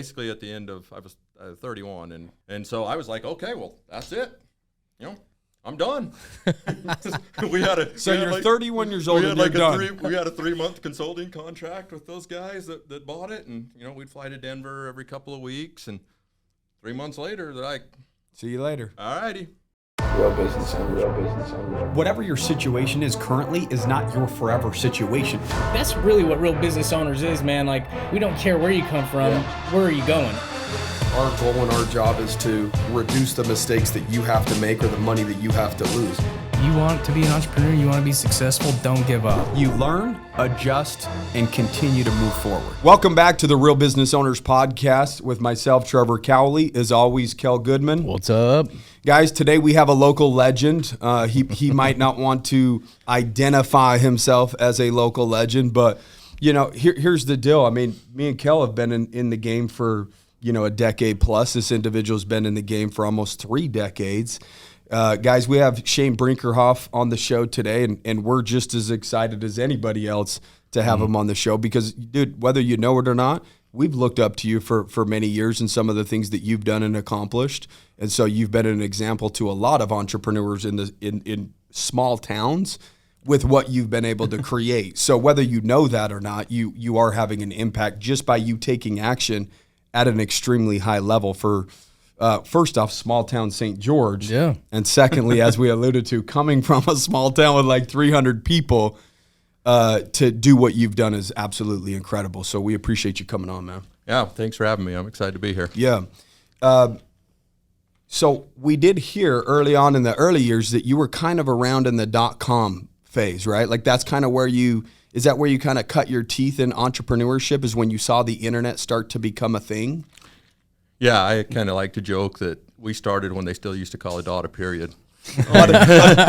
basically at the end of, I was 31, and so I was like, okay, well, that's it. I'm done. So you're 31 years old and you're done. We had a 3-month consulting contract with those guys that bought it, and we'd fly to Denver every couple of weeks, and 3 months later, they're like, see you later. All righty. Real business owner. Whatever your situation is currently is not your forever situation. That's really what real business owners is, man. Like, we don't care where you come from, where are you going? Our goal and our job is to reduce the mistakes that you have to make or the money that you have to lose. You want to be an entrepreneur, you want to be successful, don't give up. You learn, adjust, and continue to move forward. Welcome back to the Real Business Owners Podcast with myself, Trevor Kale. As always, Kel Goodman. What's up? Guys, today we have a local legend. He might not want to identify himself as a local legend, but, here's the deal. I mean, me and Kel have been in the game for, a decade plus. This individual's been in the game for almost 3 decades. Guys, we have Shane Brinkerhoff on the show today, and we're just as excited as anybody else to have him on the show because, dude, whether you know it or not, we've looked up to you for many years and some of the things that you've done and accomplished. And so you've been an example to a lot of entrepreneurs in small towns with what you've been able to create. So whether you know that or not, you are having an impact just by you taking action at an extremely high level for first off, small town St. George. Yeah. And secondly, as we alluded to, coming from a small town with like 300 people to do what you've done is absolutely incredible. So we appreciate you coming on, man. Yeah, thanks for having me. I'm excited to be here. Yeah. So we did hear early on in the early years that you were kind of around in the .com phase, right? Like that's kind of is that where you kind of cut your teeth in entrepreneurship, is when you saw the internet start to become a thing? Yeah, I kind of like to joke that we started when they still used to call a period. Period. Yeah,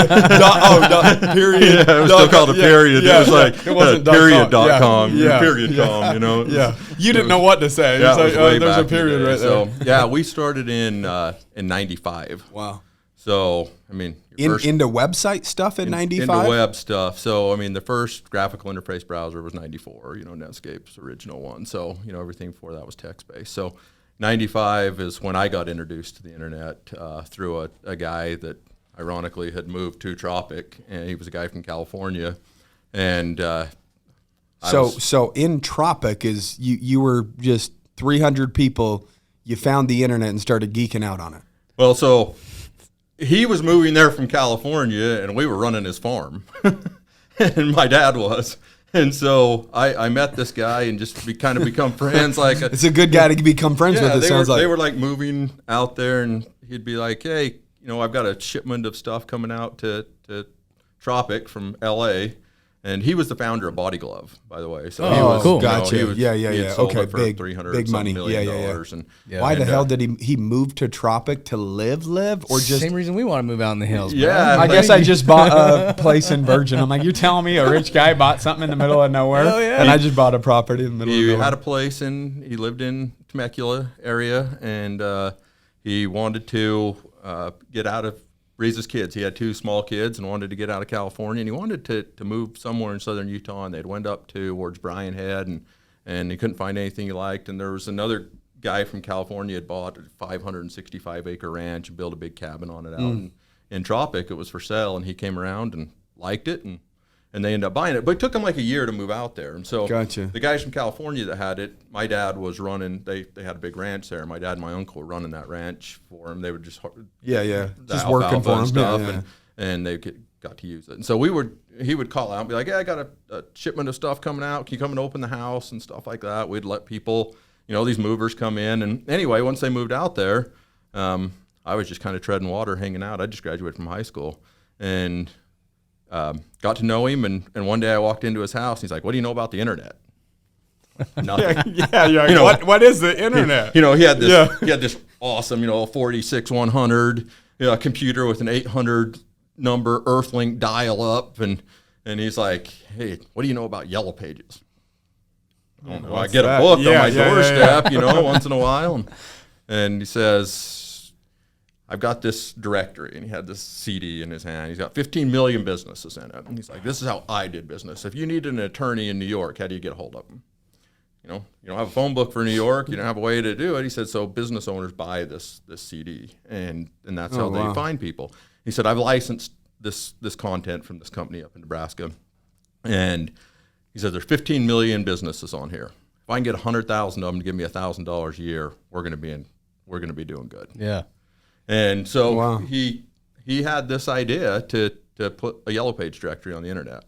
it was still called a period. Yeah, it was like it wasn't period.com, yeah. period.com, Yeah, you didn't know what to say. Yeah, it's like, there's a in the period day. right there. So, yeah, we started in 95. Wow. So, I mean, into website stuff in 95? Into web stuff. So, I mean, the first graphical interface browser was 94, Netscape's original one. So, everything before that was text-based. So, 95 is when I got introduced to the internet through a guy that ironically had moved to Tropic, and he was a guy from California. And so in Tropic is you were just 300 people, you found the internet and started geeking out on it. Well, so he was moving there from California, and we were running his farm, and my dad was. And so I met this guy and just kind of become friends. Like it's a good guy to become friends with. They were like moving out there, and he'd be like, "Hey, I've got a shipment of stuff coming out to Tropic from L.A." And he was the founder of Body Glove, by the way. So he was, cool. Gotcha. He had sold it for big $300 million. And why the hell did he move to Tropic to live, or just same reason we want to move out in the hills? Bro. Yeah, I guess I just bought a place in Virgin. I'm like, you're telling me a rich guy bought something in the middle of nowhere? Oh, yeah. And I just bought a property in the middle of nowhere. He had a place he lived in Temecula area, and he wanted to get out of, raise his kids. He had 2 small kids and wanted to get out of California, and he wanted to move somewhere in southern Utah, and they'd went up towards Bryan Head, and he couldn't find anything he liked. And there was another guy from California had bought a 565-acre ranch and built a big cabin on it out in Tropic. It was for sale, and he came around and liked it, and they ended up buying it. But it took them like a year to move out there. And so the guys from California that had it, my dad was running, they had a big ranch there. My dad and my uncle were running that ranch for him. They would just just working for him stuff, and they got to use it. And so he would call out and be like, "Hey, I got a shipment of stuff coming out. Can you come and open the house?" and stuff like that. We'd let people, these movers come in. And anyway, once they moved out there, I was just kind of treading water, hanging out. I just graduated from high school, and got to know him, and one day I walked into his house, and he's like, "What do you know about the internet?" Nothing. What is the internet? He had this awesome, 46100 computer with an 800 number Earthlink dial up, and he's like, "Hey, what do you know about Yellow Pages?" I don't know. I get a book on my doorstep, once in a while, and he says, "I've got this directory," and he had this CD in his hand. He's got 15 million businesses in it. And he's like, "This is how I did business. If you need an attorney in New York, how do you get a hold of them?" you don't have a phone book for New York. You don't have a way to do it. He said, so business owners buy this CD, and that's how they find people. He said, I've licensed this content from this company up in Nebraska, and he said, there's 15 million businesses on here. If I can get 100,000 of them to give me $1,000 a year, we're going to be doing good. Yeah. And so he had this idea to put a Yellow Page directory on the internet.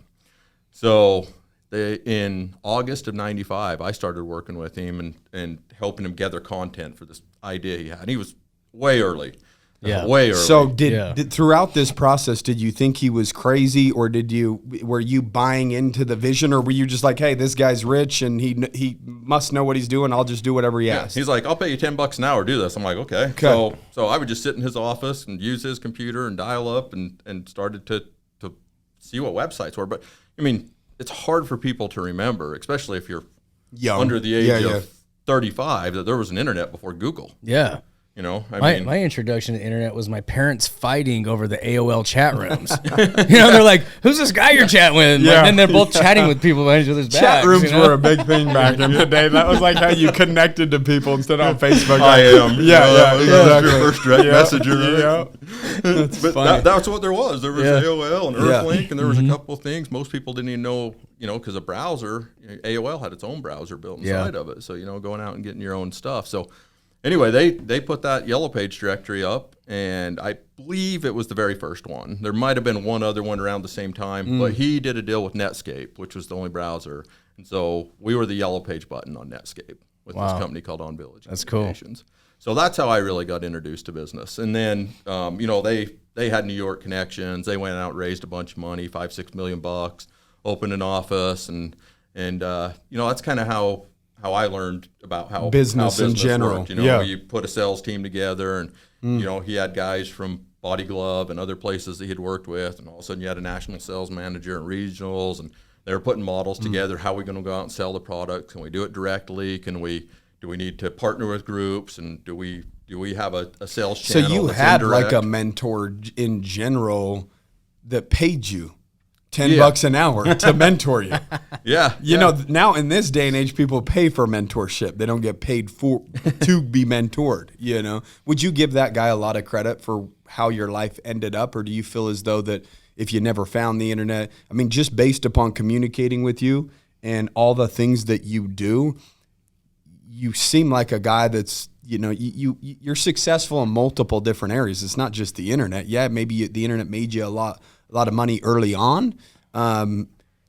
So in August of '95, I started working with him and helping him gather content for this idea he had. And he was way early. Yeah. Way early. So did throughout this process, did you think he was crazy, or were you buying into the vision, or were you just like, hey, this guy's rich and he must know what he's doing. I'll just do whatever he asks. He's like, I'll pay you $10 an hour to do this. I'm like, okay. So I would just sit in his office and use his computer and dial up and started to see what websites were. But I mean, it's hard for people to remember, especially if you're Young. under the age of 35, that there was an internet before Google. Yeah. You know, My introduction to the internet was my parents fighting over the AOL chat rooms. They're like, "Who's this guy you're chatting with?" Yeah. And they're both chatting with people behind each other's backs. Chat rooms were a big thing back in the day. That was like how you connected to people instead of on Facebook. I am. Exactly. Your first direct messenger. Yeah. But that's what there was. There was AOL and Earthlink, and there was Mm-hmm. a couple of things most people didn't even know, because a browser, AOL had its own browser built inside of it. So, going out and getting your own stuff. So anyway, they put that Yellow Page directory up, and I believe it was the very first one. There might have been one other one around the same time, but he did a deal with Netscape, which was the only browser. And so we were the Yellow Page button on Netscape with this company called On Village. That's cool. So that's how I really got introduced to business. And then, they had New York connections. They went out and raised a bunch of money, $5-6 million, opened an office, and that's kind of how I learned about how business in general. worked. You put a sales team together, and he had guys from Body Glove and other places that he had worked with, and all of a sudden you had a national sales manager and regionals, and they were putting models together. How are we going to go out and sell the product? Can we do it directly? Do we need to partner with groups, and do we have a sales channel? So you that's had indirect? like a mentor in general that paid you $10 an hour to mentor you. Now in this day and age, people pay for mentorship. They don't get paid to be mentored. Would you give that guy a lot of credit for how your life ended up, or do you feel as though that if you never found the internet, I mean, just based upon communicating with you and all the things that you do, you seem like a guy that's you're successful in multiple different areas. It's not just the internet. Yeah, maybe the internet made you a lot of money early on,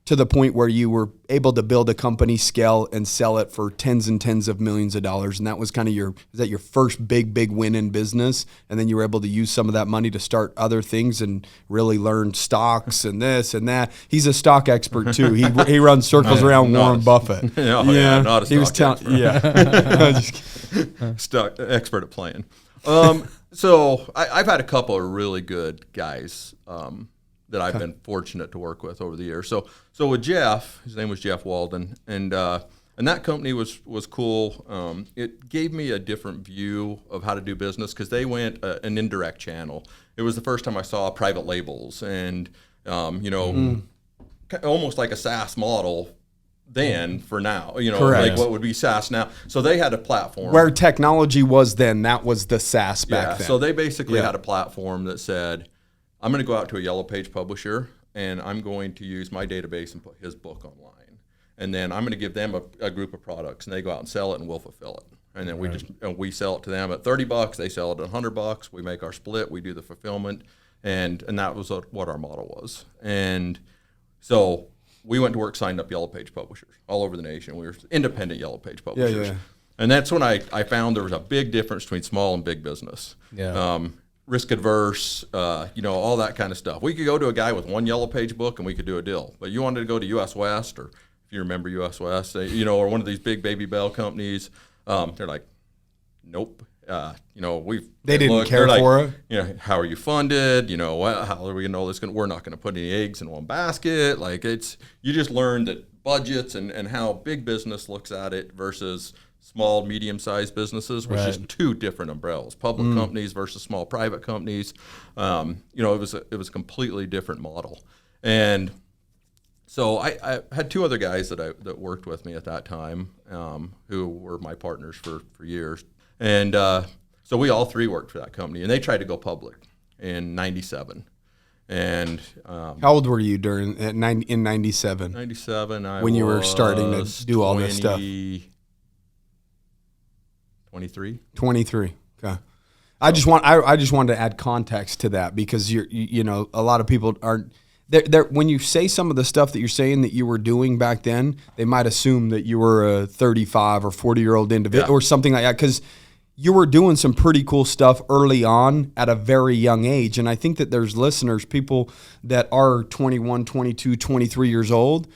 to the point where you were able to build a company, scale, and sell it for tens and tens of millions of dollars. And that was kind of your first big win in business? And then you were able to use some of that money to start other things and really learn stocks and this and that. He's a stock expert too. He runs circles around Warren Buffett. Not a stock expert. Stock expert at playing. So I've had a couple of really good guys that I've been fortunate to work with over the years. So with Jeff, his name was Jeff Walden, and that company was cool. It gave me a different view of how to do business because they went an indirect channel. It was the first time I saw private labels and almost like a SaaS model then for now, Correct. like what would be SaaS now. So they had a platform. Where technology was then, that was the SaaS back then. So they basically had a platform that said, I'm going to go out to a Yellow Page publisher, and I'm going to use my database and put his book online. And then I'm going to give them a group of products, and they go out and sell it, and we'll fulfill it. And then we sell it to them at $30. They sell it at $100. We make our split. We do the fulfillment, and that was what our model was. And so we went to work, signed up Yellow Page publishers all over the nation. We were independent Yellow Page publishers. Yeah. And that's when I found there was a big difference between small and big business. Yeah. Risk adverse, all that kind of stuff. We could go to a guy with one Yellow Page book and we could do a deal. But you wanted to go to US West, or if you remember US West, or one of these big Baby Bell companies, they're like, nope. They didn't care for it. How are you funded? How are we gonna know this? We're not gonna put any eggs in one basket. Like you just learn that budgets and how big business looks at it versus small, medium-sized businesses was just two different umbrellas. Public companies versus small private companies. It was a completely different model. And So I had two other guys that worked with me at that time, who were my partners for years. And so we all three worked for that company, and they tried to go public in 97. And How old were you in 97? 97, when you were starting to do all this stuff? 23. 23. Okay. I just wanted to add context to that, because you know, a lot of people aren't there. When you say some of the stuff that you're saying that you were doing back then, they might assume that you were a 35 or 40-year-old individual or something like that, because you were doing some pretty cool stuff early on at a very young age. And I think that there's listeners, people that are 21, 22, 23 years old,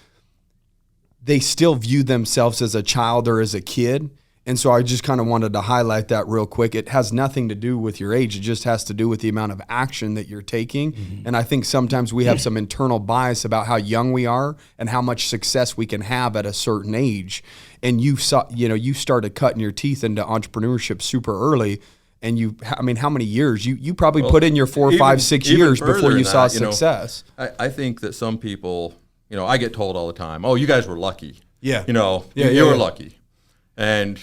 they still view themselves as a child or as a kid. And so I just kind of wanted to highlight that real quick. It has nothing to do with your age. It just has to do with the amount of action that you're taking. Mm-hmm. And I think sometimes we have some internal bias about how young we are and how much success we can have at a certain age. And you started cutting your teeth into entrepreneurship super early. And how many years? You probably put in your 4, 5, 6 years before you saw success. I think that some people, I get told all the time, oh, you guys were lucky. Yeah. You were lucky. And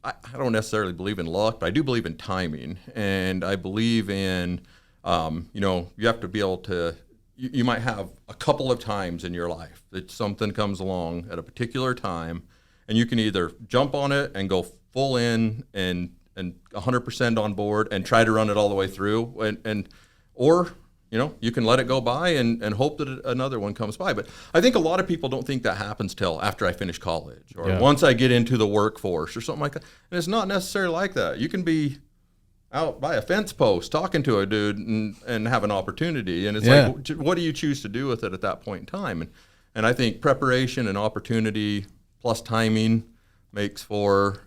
I don't necessarily believe in luck, but I do believe in timing. And I believe in, you have to be able to, you might have a couple of times in your life that something comes along at a particular time, and you can either jump on it and go full in and 100% on board and try to run it all the way through, or you can let it go by and hope that another one comes by. But I think a lot of people don't think that happens till after I finish college or once I get into the workforce or something like that. And it's not necessarily like that. You can be out by a fence post talking to a dude and have an opportunity. And it's like, what do you choose to do with it at that point in time? And I think preparation and opportunity plus timing makes for,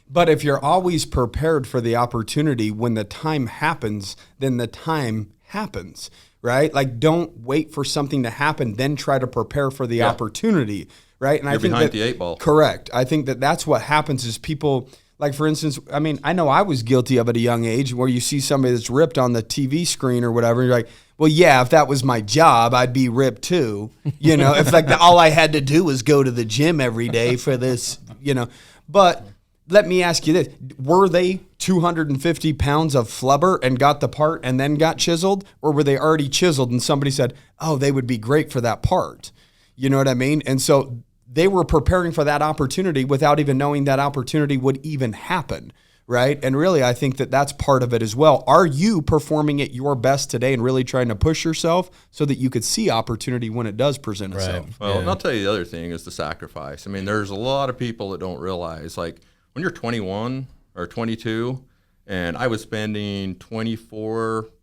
But if you're always prepared for the opportunity, when the time happens, then the time happens, right? Like, don't wait for something to happen, then try to prepare for the opportunity, right? And You're I think behind the eight ball. Correct. I think that's what happens is people, like, for instance, I know I was guilty of it at a young age, where you see somebody that's ripped on the TV screen or whatever, and you're like, well, yeah, if that was my job, I'd be ripped too. If all I had to do was go to the gym every day for this, But let me ask you this. Were they 250 pounds of flubber and got the part and then got chiseled? Or were they already chiseled and somebody said, oh, they would be great for that part? You know what I mean? And so they were preparing for that opportunity without even knowing that opportunity would even happen, right? And really, I think that that's part of it as well. Are you performing at your best today and really trying to push yourself so that you could see opportunity when it does present itself? Well, and I'll tell you the other thing is the sacrifice. There's a lot of people that don't realize, like, when you're 21 or 22, and I was spending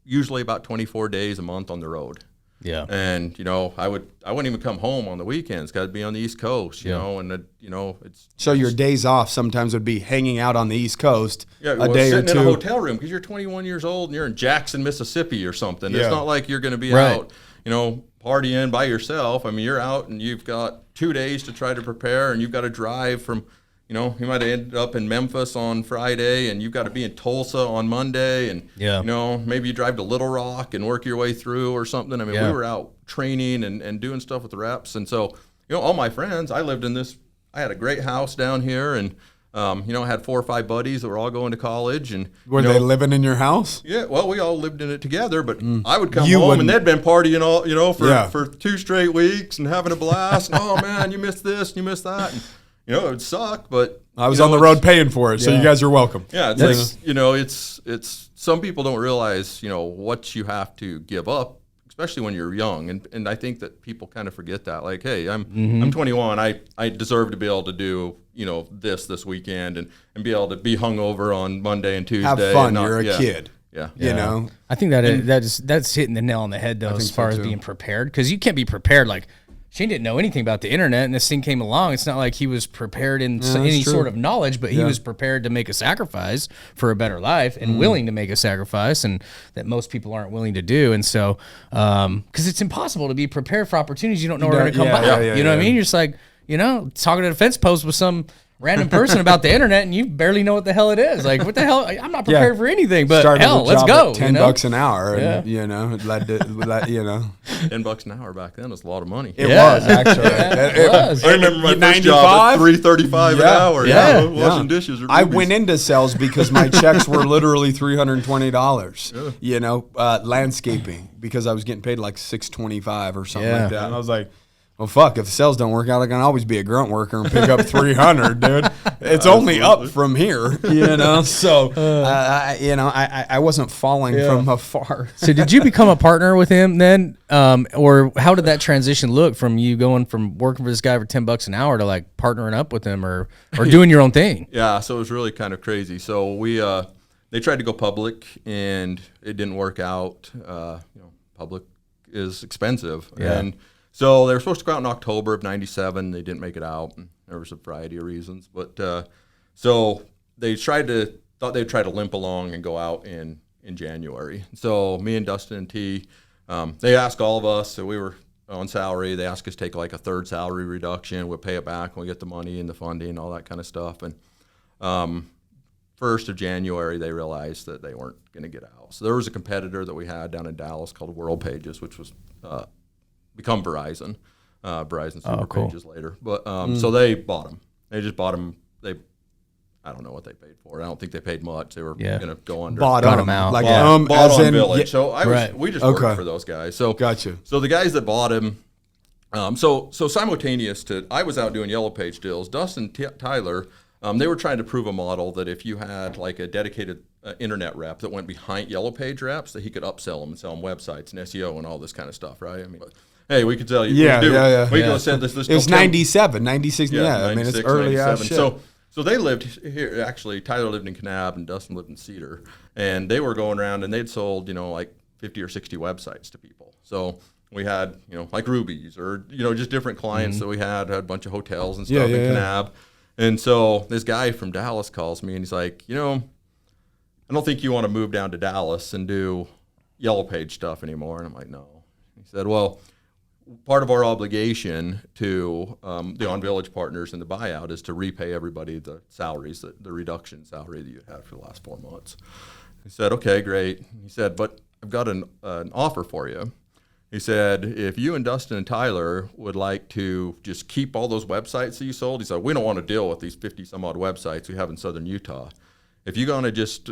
usually about 24 days a month on the road. Yeah. And, I wouldn't even come home on the weekends. Got to be on the East Coast, it's. So your days off sometimes would be hanging out on the East Coast a day or two. Sitting in a hotel room because you're 21 years old and you're in Jackson, Mississippi or something. Yeah. It's not like you're going to be out, partying by yourself. You're out and you've got 2 days to try to prepare, and you've got to drive from, you might have ended up in Memphis on Friday, and you've got to be in Tulsa on Monday, and maybe you drive to Little Rock and work your way through or something. We were out training and doing stuff with the reps, and so all my friends, I had a great house down here, and I had 4 or 5 buddies that were all going to college, and were they living in your house? Yeah, well, we all lived in it together, but I would come home and they'd been partying all for 2 straight weeks and having a blast. And, oh man, you missed this, you missed that. And, it would suck, but I was on the road paying for it, so you guys are welcome. Yeah, it's some people don't realize, what you have to give up, especially when you're young, and I think that people kind of forget that. Like, hey, I'm 21, I deserve to be able to do this weekend and be able to be hungover on Monday and Tuesday. Have fun. You're a kid. Yeah. I think that's hitting the nail on the head though, as far as being prepared, because you can't be prepared like. Shane didn't know anything about the internet, and this thing came along. It's not like he was prepared in any sort of knowledge, but he was prepared to make a sacrifice for a better life and willing to make a sacrifice, and that most people aren't willing to do. And so, because it's impossible to be prepared for opportunities you don't know are going to come by. You know what I mean? You're just like, talking to a fence post with some random person about the internet, and you barely know what the hell it is. Like, what the hell? I'm not prepared for anything. But Started hell, the let's job go. at $10 an hour, and Yeah. it led to $10 an hour back then was a lot of money. It was actually. It was. I remember my first job at $3.35 an hour. Yeah. Washing dishes. Or I movies. went into sales because my checks were literally $320. Landscaping, because I was getting paid like $625 or something Yeah. like that. And I was like, well, fuck, if sales don't work out, I can always be a grunt worker and pick up 300, dude. It's only up from here, So, I wasn't falling from afar. So did you become a partner with him then? Or how did that transition look from you going from working for this guy for $10 an hour to like partnering up with him or doing your own thing? Yeah, so it was really kind of crazy. So they tried to go public and it didn't work out. Public is expensive. Yeah. And so they were supposed to go out in October of '97. They didn't make it out. And there was a variety of reasons. But so they thought they'd try to limp along and go out in January. So me and Dustin and T, they asked all of us, so we were on salary. They asked us to take like a third salary reduction. We'll pay it back when we get the money and the funding and all that kind of stuff. And 1st of January, they realized that they weren't going to get out. So there was a competitor that we had down in Dallas called World Pages, which was become Verizon. Verizon Super Pages later. But so they bought them. They just bought them. I don't know what they paid for. I don't think they paid much. They were going to go under. Bought them out. Like, Bought as on in, Village. So we just worked Okay. for those guys. So Gotcha. So the guys that bought him. So simultaneous to I was out doing Yellow Page deals. Dustin Tyler. They were trying to prove a model that if you had like a dedicated internet rep that went behind Yellow Page reps, that he could upsell them and sell them websites and SEO and all this kind of stuff, right? I mean, hey, we could tell you. Yeah. We could have said this. It was 97, 96. Yeah, I mean, it's 96, early ass 97. shit. So they lived here. Actually, Tyler lived in Kanab and Dustin lived in Cedar, and they were going around and they'd sold like 50 or 60 websites to people. So we had like Ruby's or just different clients that we had a bunch of hotels and stuff in Kanab. And so this guy from Dallas calls me and he's like, I don't think you want to move down to Dallas and do Yellow Page stuff anymore. And I'm like, no. He said, well, part of our obligation to the On Village partners and the buyout is to repay everybody the salaries, the reduction salary that you had for the last 4 months. He said, okay, great. He said, but I've got an offer for you. He said, if you and Dustin and Tyler would like to just keep all those websites that you sold, he said, we don't want to deal with these 50-some-odd websites we have in southern Utah. If you're going to just,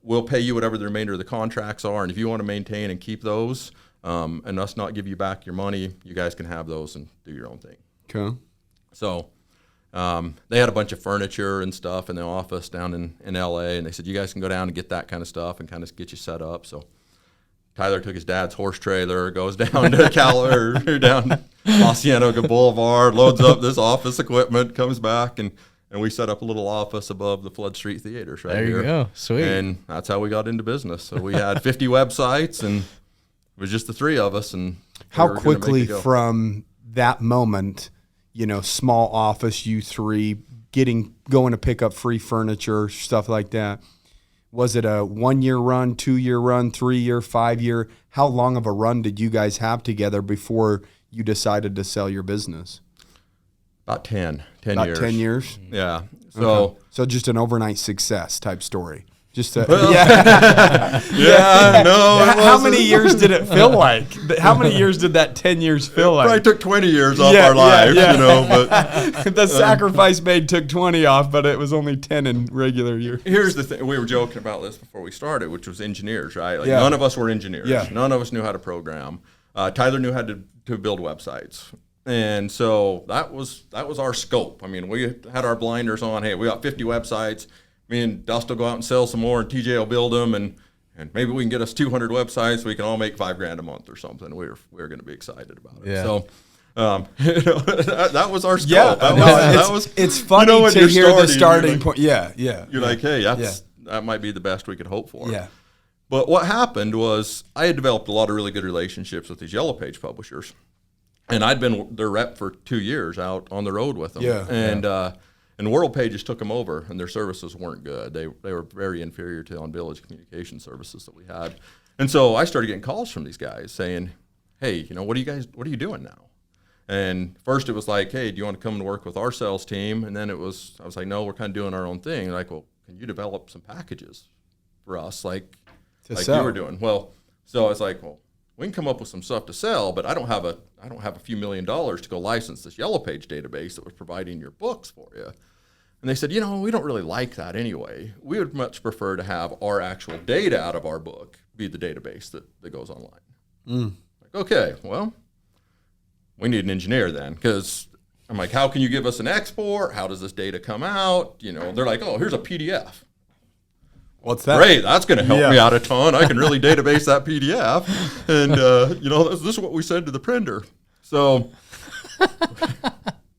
we'll pay you whatever the remainder of the contracts are, and if you want to maintain and keep those and us not give you back your money, you guys can have those and do your own thing. Okay. So they had a bunch of furniture and stuff in the office down in L.A., and they said, you guys can go down and get that kind of stuff and kind of get you set up. So Tyler took his dad's horse trailer, goes down to down Hacienda Boulevard, loads up this office equipment, comes back, and we set up a little office above the Flood Street Theaters right here. There you go. Sweet. And that's how we got into business. So we had 50 websites, and it was just the three of us. And How quickly from that moment, small office, you three, going to pick up free furniture, stuff like that, was it a 1 year run, 2 year run, 3 year, 5 year? How long of a run did you guys have together before you decided to sell your business? About 10 About years. 10 years? Yeah. So Okay. So just an overnight success type story. Just no. How many years did it feel like? How many years did that 10 years feel like? Probably took 20 years off our lives, But the sacrifice made took 20 off, but it was only 10 in regular years. here's the thing: we were joking about this before we started, which was engineers, right? Like Yeah. none of us were engineers. Yeah. None of us knew how to program. Tyler knew how to build websites, and so that was our scope. I mean, we had our blinders on. Hey, we got 50 websites. Me and Dust will go out and sell some more, and TJ will build them, and maybe we can get us 200 websites. We can all make $5,000 a month or something. We were going to be excited about it. Yeah. So. That was our scope. Yeah, it's funny when to you're hear the starting, starting you're like- point. Yeah. You're like, hey, that might be the best we could hope for. Yeah. But what happened was I had developed a lot of really good relationships with these Yellow Page publishers, and I'd been their rep for 2 years out on the road with them. Yeah. And World Pages took them over, and their services weren't good. They were very inferior to On Village communication services that we had. And so I started getting calls from these guys saying, hey, what are you doing now? And first it was like, hey, do you want to come and work with our sales team? And then I was like, no, we're kind of doing our own thing. Like, well, can you develop some packages for us, like sell. you were doing? Well, so I was like, well, we can come up with some stuff to sell, but I don't have a few $1 million to go license this Yellow Page database that was providing your books for you. And they said, we don't really like that anyway. We would much prefer to have our actual data out of our book be the database that goes online. Like, okay, well, we need an engineer then, because I'm like, how can you give us an export? How does this data come out? They're like, oh, here's a PDF. What's that? Great, that's going to help me out a ton. I can really database that PDF. And, this is what we send to the printer. So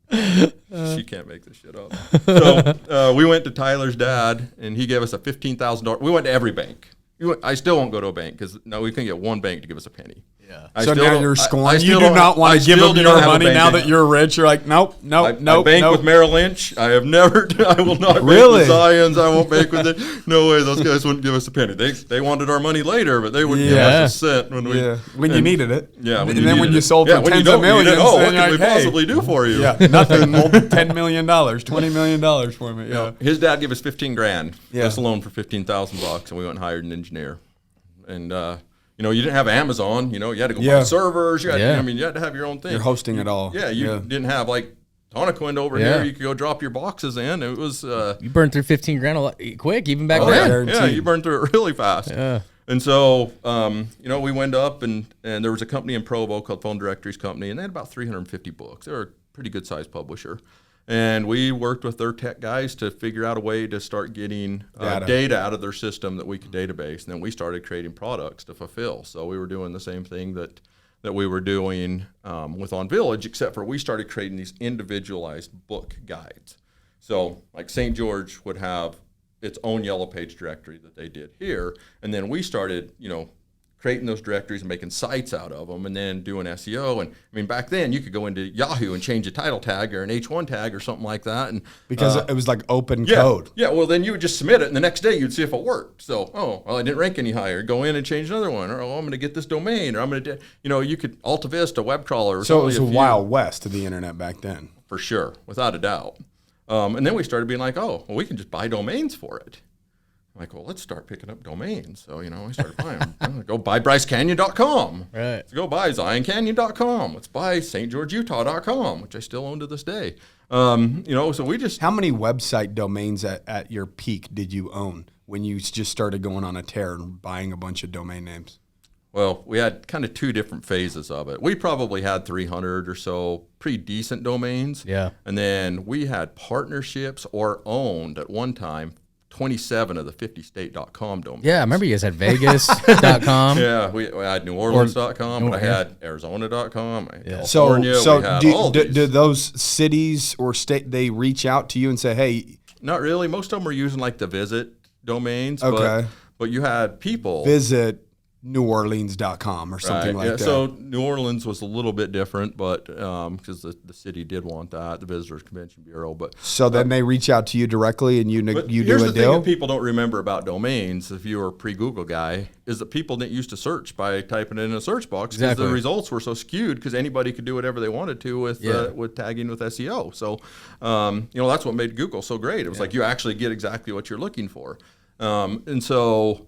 she can't make this shit up. So we went to Tyler's dad, and he gave us a $15,000. We went to every bank. I still won't go to a bank because we couldn't get one bank to give us a penny. Yeah. So now you're scorned. You do not want to give them your money now that you're rich. You're like, nope. I bank with Merrill Lynch. I will not bank with Zions. I won't bank with it. No way. Those guys wouldn't give us a penny. They wanted our money later, but they wouldn't give us a cent when you needed it. Yeah. And then when you sold for tens of millions, what can we possibly do for you? Yeah, nothing. $10 million, $20 million for me. Yeah. His dad gave us $15,000. Us a loan for $15,000, and we went and hired an engineer. And you didn't have Amazon. You had to go buy servers. You had to have your own thing. You're hosting it all. Yeah, you didn't have like Toniquin over here. You could go drop your boxes in. It was you burned through $15,000 a lot quick, even back then. Yeah, you burned through it really fast. Yeah. And so, we went up, and there was a company in Provo called Phone Directories Company, and they had about 350 books. They were a pretty good sized publisher. And we worked with their tech guys to figure out a way to start getting data out of their system that we could database. And then we started creating products to fulfill. So we were doing the same thing that we were doing with On Village, except for we started creating these individualized book guides. So like St. George would have its own Yellow Page directory that they did here. And then we started, creating those directories and making sites out of them and then doing SEO. And back then you could go into Yahoo and change a title tag or an H1 tag or something like that. And because it was like open code. Yeah. Well, then you would just submit it and the next day you'd see if it worked. So, I didn't rank any higher. Go in and change another one. Or, I'm going to get this domain, or I'm going to, you could Alta Vista, web crawler. Or so it was a wild west of the internet back then. For sure. Without a doubt. And then we started being like, we can just buy domains for it. Like, well, let's start picking up domains. So, I started buying them. Go buy BryceCanyon.com. Right. Let's go buy ZionCanyon.com. Let's buy StGeorgeUtah.com, which I still own to this day. So we just... How many website domains at your peak did you own when you just started going on a tear and buying a bunch of domain names? Well, we had kind of two different phases of it. We probably had 300 or so pretty decent domains. Yeah. And then we had partnerships or owned at one time 27 of the 50state.com domains. Yeah, I remember you guys had Vegas.com. Yeah, we had NewOrleans.com, but I had Arizona.com, Yeah. California. So do those cities or state, they reach out to you and say, hey? Not really. Most of them were using like the visit domains. Okay. But you had people. Visit NewOrleans.com or something like that. So New Orleans was a little bit different, but because the city did want that, the Visitors Convention Bureau. But so then they reach out to you directly, and you do a deal. Here's the thing that people don't remember about domains, if you were a pre-Google guy, is that people didn't used to search by typing it in a search box because the results were so skewed because anybody could do whatever they wanted to with tagging with SEO. So that's what made Google so great. It was like you actually get exactly what you're looking for, and so.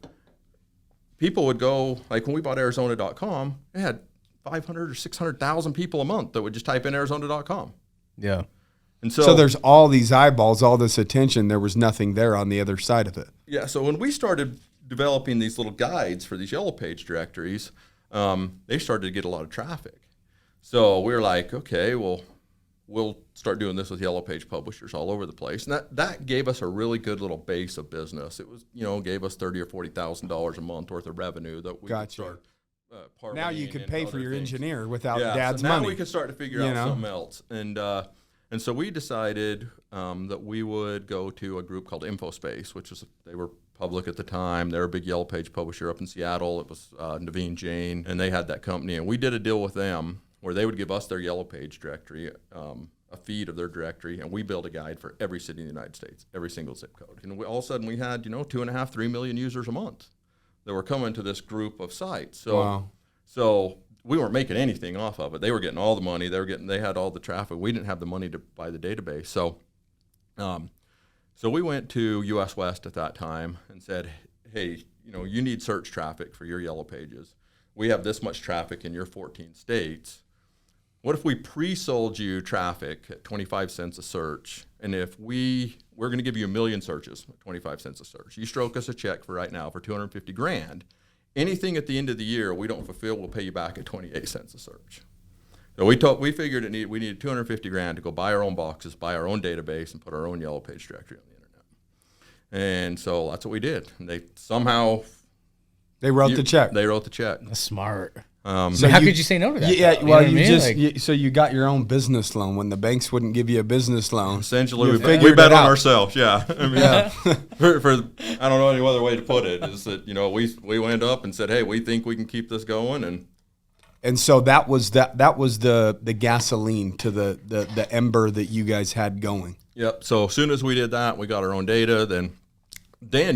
People would go, like when we bought Arizona.com, it had 500 or 600,000 people a month that would just type in Arizona.com. Yeah. And so there's all these eyeballs, all this attention. There was nothing there on the other side of it. Yeah. So when we started developing these little guides for these Yellow Page directories, they started to get a lot of traffic. So we were like, okay, well, we'll start doing this with Yellow Page publishers all over the place. And that gave us a really good little base of business. It was, gave us $30,000 or $40,000 a month worth of revenue that we could start now you could pay for your engineer without dad's now money. Now we could start to figure out something else. And so we decided that we would go to a group called InfoSpace, which was, they were public at the time. They were a big Yellow Page publisher up in Seattle. It was Naveen Jain, and they had that company. And we did a deal with them where they would give us their Yellow Page directory, a feed of their directory, and we built a guide for every city in the United States, every single zip code. And all of a sudden we had, 2.5, 3 million users a month that were coming to this group of sites. So, wow. So we weren't making anything off of it. They were getting all the money. They had all the traffic. We didn't have the money to buy the database. So we went to US West at that time and said, hey, you need search traffic for your Yellow Pages. We have this much traffic in your 14 states. What if we pre-sold you traffic at 25 cents a search, and if we're going to give you 1 million searches at 25 cents a search. You stroke us a check for right now for $250,000. Anything at the end of the year we don't fulfill, we'll pay you back at 28 cents a search. So we figured we needed $250,000 to go buy our own boxes, buy our own database, and put our own Yellow Page directory on the internet. And so that's what we did. And they somehow wrote the check. They wrote the check. That's smart. So how could you say no to that? Yeah, though? well, You know what I mean? so you got your own business loan when the banks wouldn't give you a business loan. Essentially, we figured bet it on out. ourselves. Yeah, I mean, for I don't know any other way to put it. Is that we went up and said, hey, we think we can keep this going, and so that was the gasoline to the ember that you guys had going. Yep. So as soon as we did that, we got our own data. Then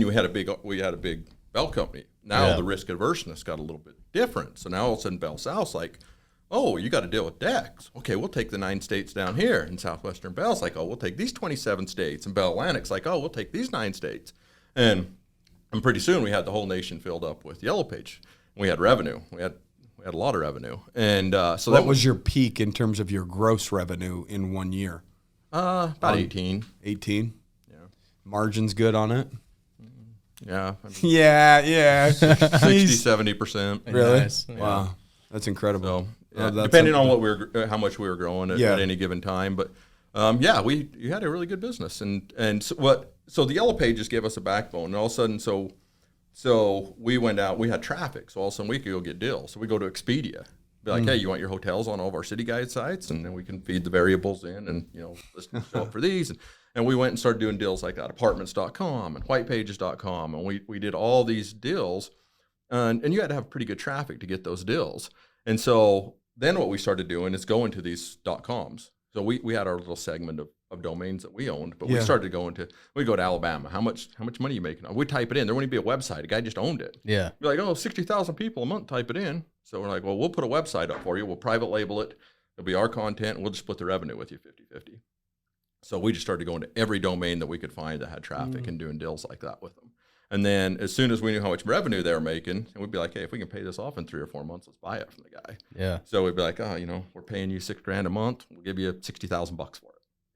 we had a big Bell company. Now the risk averseness got a little bit different. So now all of a sudden Bell South's like, oh, you got to deal with DEX. Okay, we'll take the 9 states down here. And Southwestern Bell's like, oh, we'll take these 27 states. And Bell Atlantic's like, oh, we'll take these 9 states. And pretty soon we had the whole nation filled up with Yellow Page. We had revenue. We had a lot of revenue. And so what was your peak in terms of your gross revenue in 1 year? About 18. 18? Yeah. Margins good on it? Yeah. I mean, Yeah. 60-70%. Really? Nice. Yeah. Wow. That's incredible. So Oh, that's depending on how much we were growing at Yeah. any given time, but you had a really good business, and so the Yellow Pages gave us a backbone, and all of a sudden, so we went out, we had traffic, so all of a sudden we could go get deals. So we go to Expedia, be like, hey, you want your hotels on all of our city guide sites, and then we can feed the variables in, and let's show up for these, and we went and started doing deals like that, apartments.com and whitepages.com, and we did all these deals, and you had to have pretty good traffic to get those deals, and so then what we started doing is going to these .coms. So we had our little segment of domains that we owned, but we started going to, we go to Alabama. How much money are you making? We type it in. There wouldn't be a website. A guy just owned it. Yeah. You're like, 60,000 people a month type it in. So we're like, well, we'll put a website up for you. We'll private label it. It'll be our content, and we'll just split the revenue with you 50-50. So we just started going to every domain that we could find that had traffic and doing deals like that with them. And then as soon as we knew how much revenue they were making, and we'd be like, hey, if we can pay this off in 3 or 4 months, let's buy it from the guy. Yeah. So we'd be like, we're paying you $6,000 a month. We'll give you $60,000 for it.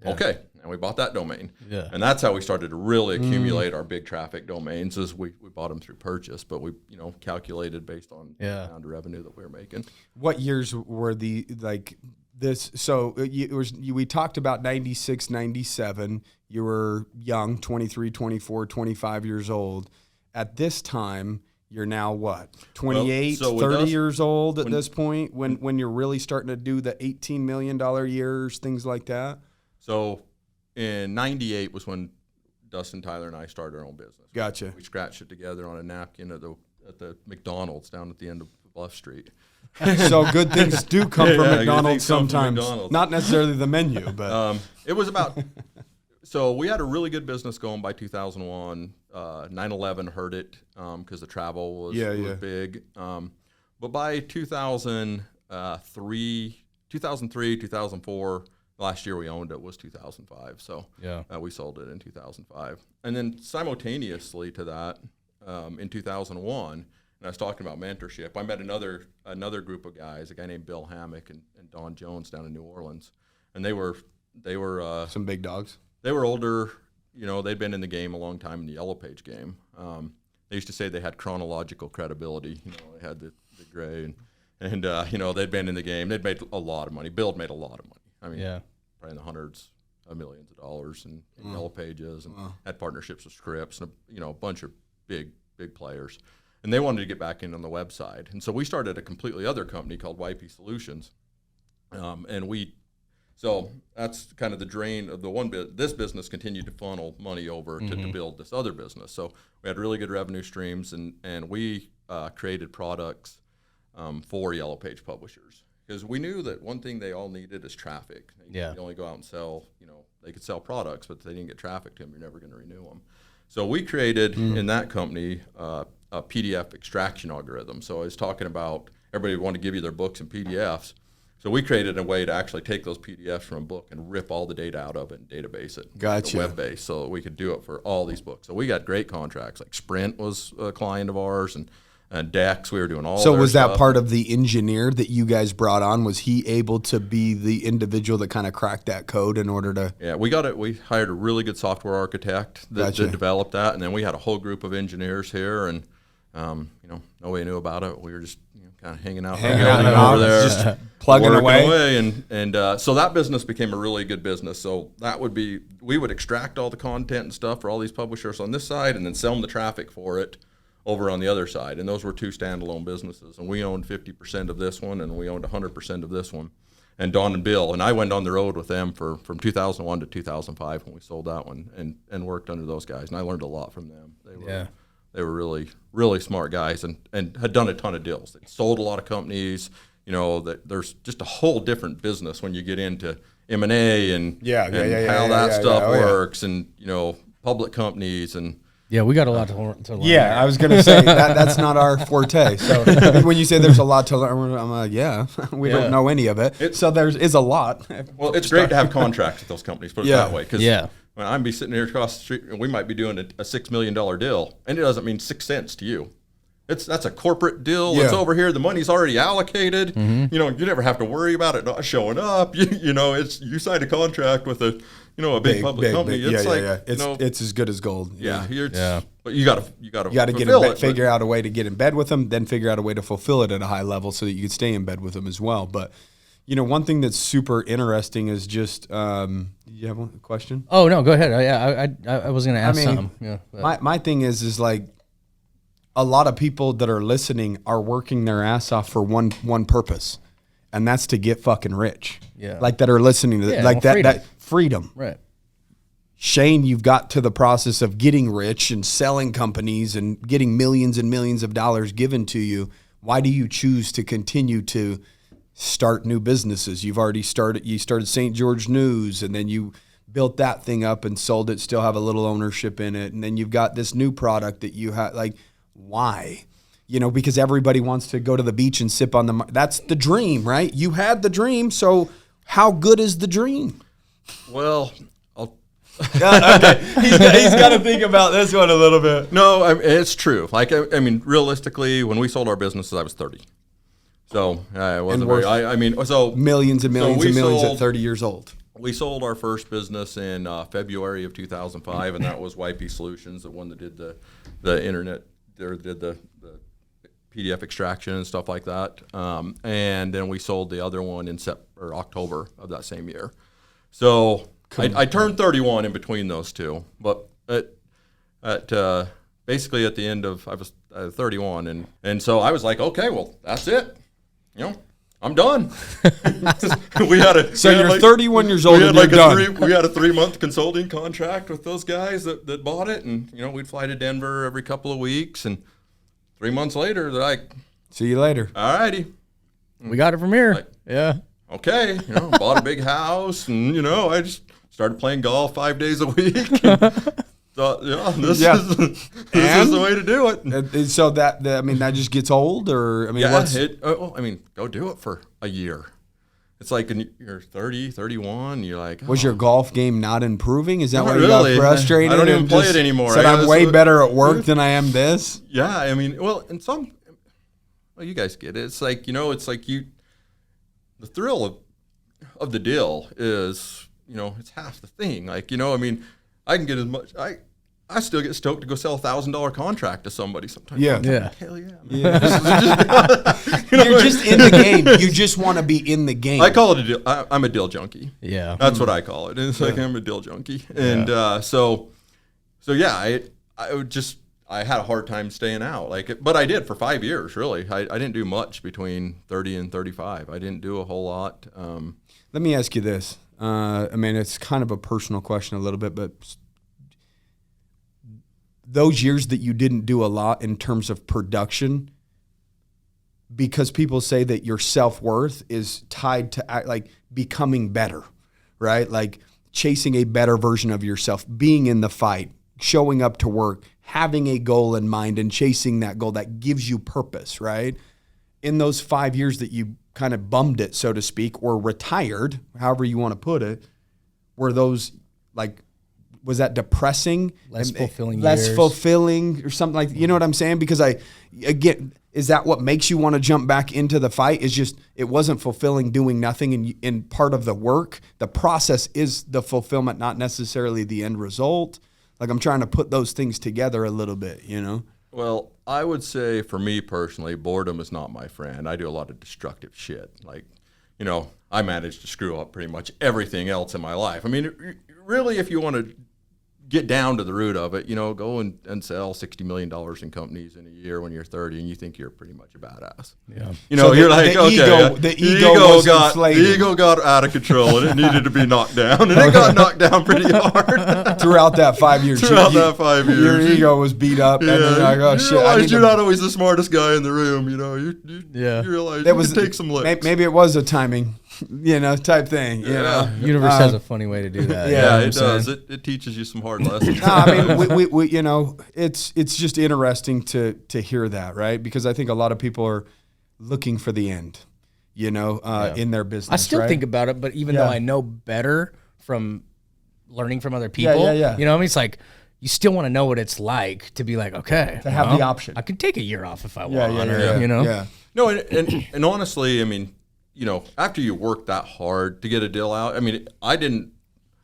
Yeah. Okay. And we bought that domain. Yeah. And that's how we started to really accumulate our big traffic domains, is we bought them through purchase, but we, calculated based on the amount of revenue that we were making. What years were this? So we talked about 96, 97. You were young, 23, 24, 25 years old. At this time, you're now what? 28, 30 years old at this point when you're really starting to do the $18 million years, things like that? So in 98 was when Dustin, Tyler, and I started our own business. Gotcha. We scratched it together on a napkin at the McDonald's down at the end of Bluff Street. So good things do come from McDonald's come from sometimes. McDonald's. Not necessarily the menu, but it was about. So we had a really good business going by 2001. 9/11 hurt it because the travel was big. But by 2003, 2004, last year we owned it was 2005. So we sold it in 2005. And then simultaneously to that, in 2001, and I was talking about mentorship, I met another group of guys, a guy named Bill Hammock and Don Jones down in New Orleans, and they were some big dogs. They were older, they'd been in the game a long time, in the Yellow Page game. They used to say they had chronological credibility. They had the gray, and they'd been in the game. They'd made a lot of money. Bill had made a lot of money. I mean, probably in the hundreds of millions of dollars in Yellow Pages, and had partnerships with Scripps and a bunch of big players. And they wanted to get back in on the website. And so we started a completely other company called YP Solutions. So that's kind of the drain of the one bit. This business continued to funnel money over to build this other business. So we had really good revenue streams, and we created products for Yellow Page publishers, because we knew that one thing they all needed is traffic. They only go out and sell, they could sell products, but if they didn't get traffic to them, you're never going to renew them. So we created in that company a PDF extraction algorithm. So I was talking about everybody wanted to give you their books and PDFs. So we created a way to actually take those PDFs from a book and rip all the data out of it and database it. Gotcha. Web-based, so that we could do it for all these books. So we got great contracts. Like Sprint was a client of ours, and Dex, we were doing all. So their was stuff. that part of the engineer that you guys brought on? Was he able to be the individual that kind of cracked that code in order to? Yeah, we got it. We hired a really good software architect that developed that, and then we had a whole group of engineers here, and nobody knew about it. We were just kind of hanging out over there, just plugging away. And so that business became a really good business. So that would be, we would extract all the content and stuff for all these publishers on this side, and then sell them the traffic for it over on the other side. And those were two standalone businesses. And we owned 50% of this one, and we owned 100% of this one. And Don and Bill, and I went on the road with them from 2001 to 2005 when we sold that one, and worked under those guys. And I learned a lot from them. They were really, really smart guys, and had done a ton of deals. They sold a lot of companies. There's just a whole different business when you get into M&A and how that stuff works, and public companies and. Yeah, we got a lot to learn. Yeah, I was going to say that's not our forte. So when you say there's a lot to learn, I'm like, we don't know any of it. So there is a lot. Well, it's great to have contracts with those companies, put it that way. Because when I'm be sitting here across the street, and we might be doing a $6 million deal, and it doesn't mean 6 cents to you. That's a corporate deal. It's over here. The money's already allocated. Mm-hmm. You never have to worry about it not showing up. You signed a contract with a big public company. It's as good as gold. But you got to figure out a way to get in bed with them, then figure out a way to fulfill it at a high level so that you can stay in bed with them as well. But one thing that's super interesting is just. You have a question? Oh no, go ahead. I was going to ask something. Yeah. My thing is like. A lot of people that are listening are working their ass off for one purpose, and that's to get fucking rich. Yeah, like that are listening to that freedom. Right. Shane, you've got to the process of getting rich and selling companies and getting millions and millions of dollars given to you. Why do you choose to continue to start new businesses? You've already started. You started St. George News, and then you built that thing up and sold it. Still have a little ownership in it, and then you've got this new product that you have like. Why? Because everybody wants to go to the beach and sip on that's the dream, right? You had the dream, so how good is the dream? Well, okay. He's got to think about this one a little bit. No, it's true. Like, realistically, when we sold our businesses, I was 30. So I wasn't so millions and millions and millions at 30 years old. We sold our first business in February of 2005, and that was YP Solutions, the one that did the internet. They did the PDF extraction and stuff like that, and then we sold the other one in October of that same year. So I turned 31 in between those two, but basically at the end of I was 31, and so I was like, okay, well that's it, I'm done. You're 31 years old and you're done. We had a 3-month consulting contract with those guys that bought it, and we'd fly to Denver every couple of weeks, and 3 months later they're like, "See you later." All righty, we got it from here. Okay, bought a big house, and I just started playing golf 5 days a week. And thought, this is the way to do it. So that just gets old, or go do it for a year. It's like you're 30, 31, you're like, was your golf game not improving? Is that why you got frustrated? I don't even play it anymore. Said I'm way better at work than I am this. Yeah, you guys get it. It's like the thrill of the deal is it's half the thing. Like I can get as much. I still get stoked to go sell $1,000 contract to somebody sometimes. Yeah. Hell yeah. You're just in the game. You just want to be in the game. I call it a deal. I'm a deal junkie. Yeah. That's what I call it. It's like I'm a deal junkie. And I had a hard time staying out. But I did for 5 years, really. I didn't do much between 30 and 35. I didn't do a whole lot. Let me ask you this. It's kind of a personal question a little bit, but those years that you didn't do a lot in terms of production, because people say that your self-worth is tied to becoming better, right? Like chasing a better version of yourself, being in the fight, showing up to work, having a goal in mind and chasing that goal that gives you purpose, right? in those 5 years that you kind of bummed it, so to speak, or retired, however you want to put it, were those like, was that depressing? Less fulfilling Less years. fulfilling or something like, you know what I'm saying? Because again, is that what makes you want to jump back into the fight? Is just, it wasn't fulfilling doing nothing. And part of the work, the process is the fulfillment, not necessarily the end result. Like, I'm trying to put those things together a little bit, you know? Well, I would say for me personally, boredom is not my friend. I do a lot of destructive shit. Like, you know, I managed to screw up pretty much everything else in my life. I mean, really, if you want to get down to the root of it, you know, go and sell $60 million in companies in a year when you're 30 and you think you're pretty much a badass. Yeah. You know, So you're like, okay. the ego got out of control and it needed to be knocked down. And it got knocked down pretty hard. Throughout that 5 years. That 5 years. Your ego was beat up. And then you're like, oh, you shit. realize you're not always the smartest guy in the room, you know. You realize you can take some licks. Maybe it was a timing, you know, type thing. You know? Universe has a funny way to do that. Yeah, it does. It teaches you some hard lessons. No, I mean, we you know, it's just interesting to hear that, right? Because I think a lot of people are looking for the end, you know, in their business. I still right? think about it, but even though I know better from learning from other people, yeah. you know, I mean, it's like you still want to know what it's like to be like, okay, to have the option. I could take a year off if I want, yeah. you know. Yeah. No, and honestly, I mean, you know, after you work that hard to get a deal out, I mean,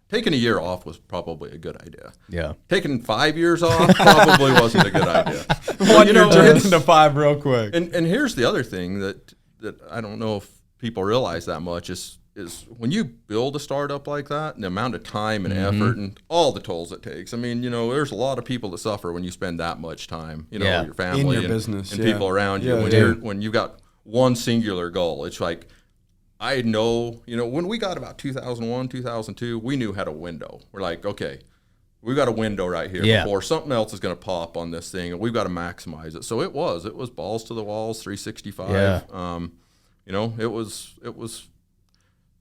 taking a year off was probably a good idea. Yeah. Taking 5 years off probably wasn't a good idea. One year turns into 5 real quick. And here's the other thing that I don't know if people realize that much is when you build a startup like that, and the amount of time and effort and all the tolls it takes. I mean, you know, there's a lot of people that suffer when you spend that much time, you know, your family in your and business, and people around you. Yeah, When you've got one singular goal, it's like, I know, you know, when we got about 2001, 2002, we knew had a window. We're like, okay, we've got a window right here before something else is going to pop on this thing, and we've got to maximize it. So it was balls to the walls, 365. Yeah. You know, it was.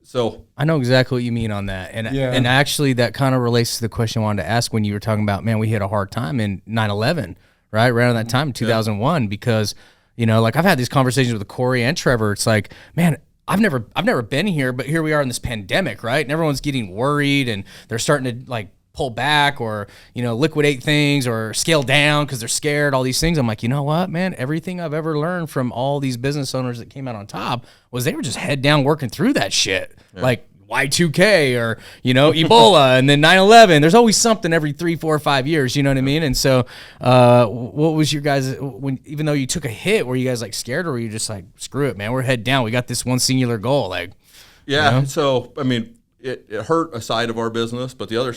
So I know exactly what you mean on that. And actually that kind of relates to the question I wanted to ask when you were talking about, man, we hit a hard time in 9/11, right? Right around that time in 2001, because, you know, like I've had these conversations with Corey and Trevor. It's like, man, I've never been here, but here we are in this pandemic, right? And everyone's getting worried and they're starting to like pull back or, you know, liquidate things or scale down because they're scared, all these things. I'm like, you know what, man, everything I've ever learned from all these business owners that came out on top was they were just head down working through that shit. Yeah. Like Y2K or, you know, Ebola and then 9/11. There's always something every 3, 4, 5 years, you know what I mean? And so what was your guys, even though you took a hit, were you guys like scared or were you just like, screw it, man, we're head down. We got this one singular goal. Like, yeah. You know? So, I mean, it hurt a side of our business, but another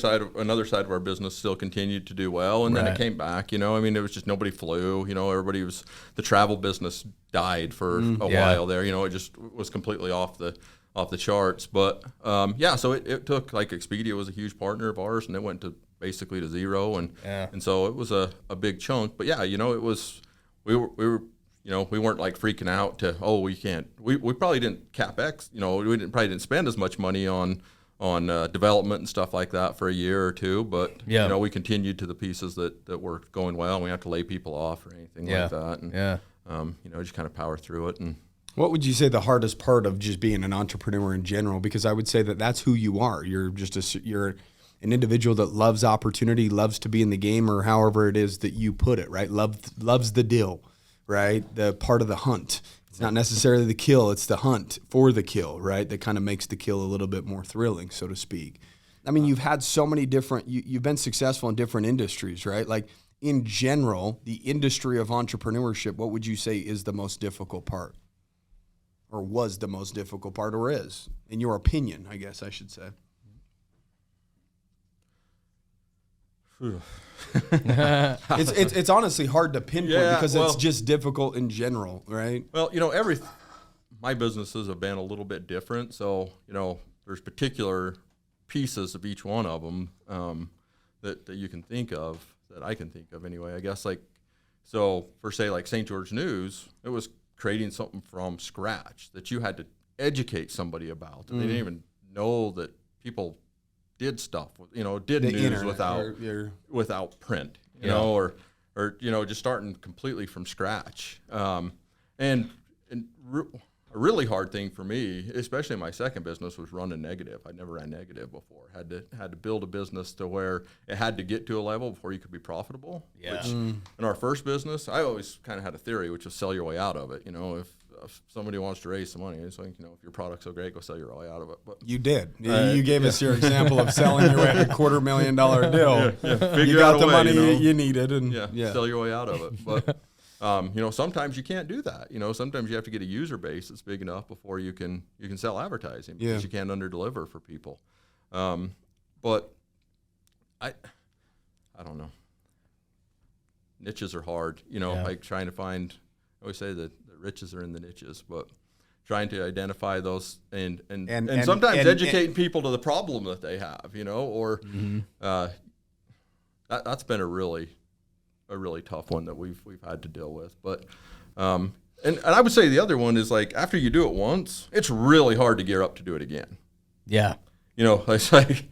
side of our business still continued to do well. And then it came back, you know, I mean, it was just nobody flew, you know, the travel business died for a while there, you know, it just was completely off the charts. But so it took, like, Expedia was a huge partner of ours, and it went to basically to zero, and so it was a big chunk. But yeah, you know, it was we were you know, we weren't like freaking out to we can't. We probably didn't CapEx, you know, probably didn't spend as much money on development and stuff like that for a year or two, but you know, we continued to the pieces that were going well, and we didn't have to lay people off or anything like that, and you know, just kind of power through it. And what would you say the hardest part of just being an entrepreneur in general? Because I would say that's who you are. You're just you're an individual that loves opportunity, loves to be in the game, or however it is that you put it, right? Loves the deal, right? The part of the hunt. It's not necessarily the kill, it's the hunt for the kill, right? That kind of makes the kill a little bit more thrilling, so to speak. I mean, you've had so many different, you've been successful in different industries, right? Like, in general, the industry of entrepreneurship, what would you say is the most difficult part? Or was the most difficult part, or is, in your opinion, I guess I should say? It's honestly hard to pinpoint because it's just difficult in general, right? Well, you know, my businesses have been a little bit different, so, you know, there's particular pieces of each one of them that you can think of, that I can think of anyway. I guess, like, so for, say, like St. George News, it was creating something from scratch that you had to educate somebody about. And they didn't even know that people did stuff, you know, did the news without print, you know, or, you know, just starting completely from scratch. And a really hard thing for me, especially my second business, was running negative. I'd never ran negative before. Had to build a business to where it had to get to a level before you could be profitable. Yeah. Which, in our first business, I always kind of had a theory, which was sell your way out of it. You know, if somebody wants to raise some money, it's like, you know, if your product's so great, go sell your way out of it. But you did. You gave us your example of selling your way at a $250,000 deal. Figure You got out a the way, money you know? you needed, and sell your way out of it. But you know, sometimes you can't do that. You know, sometimes you have to get a user base that's big enough before you can sell advertising, because you can't underdeliver for people. But I don't know. Niches are hard. You know, like trying to find. I always say that the riches are in the niches, but trying to identify those and sometimes educating people to the problem that they have. You know, or that's been a really tough one that we've had to deal with. But and I would say the other one is, like, after you do it once, it's really hard to gear up to do it again. Yeah. You know, it's like,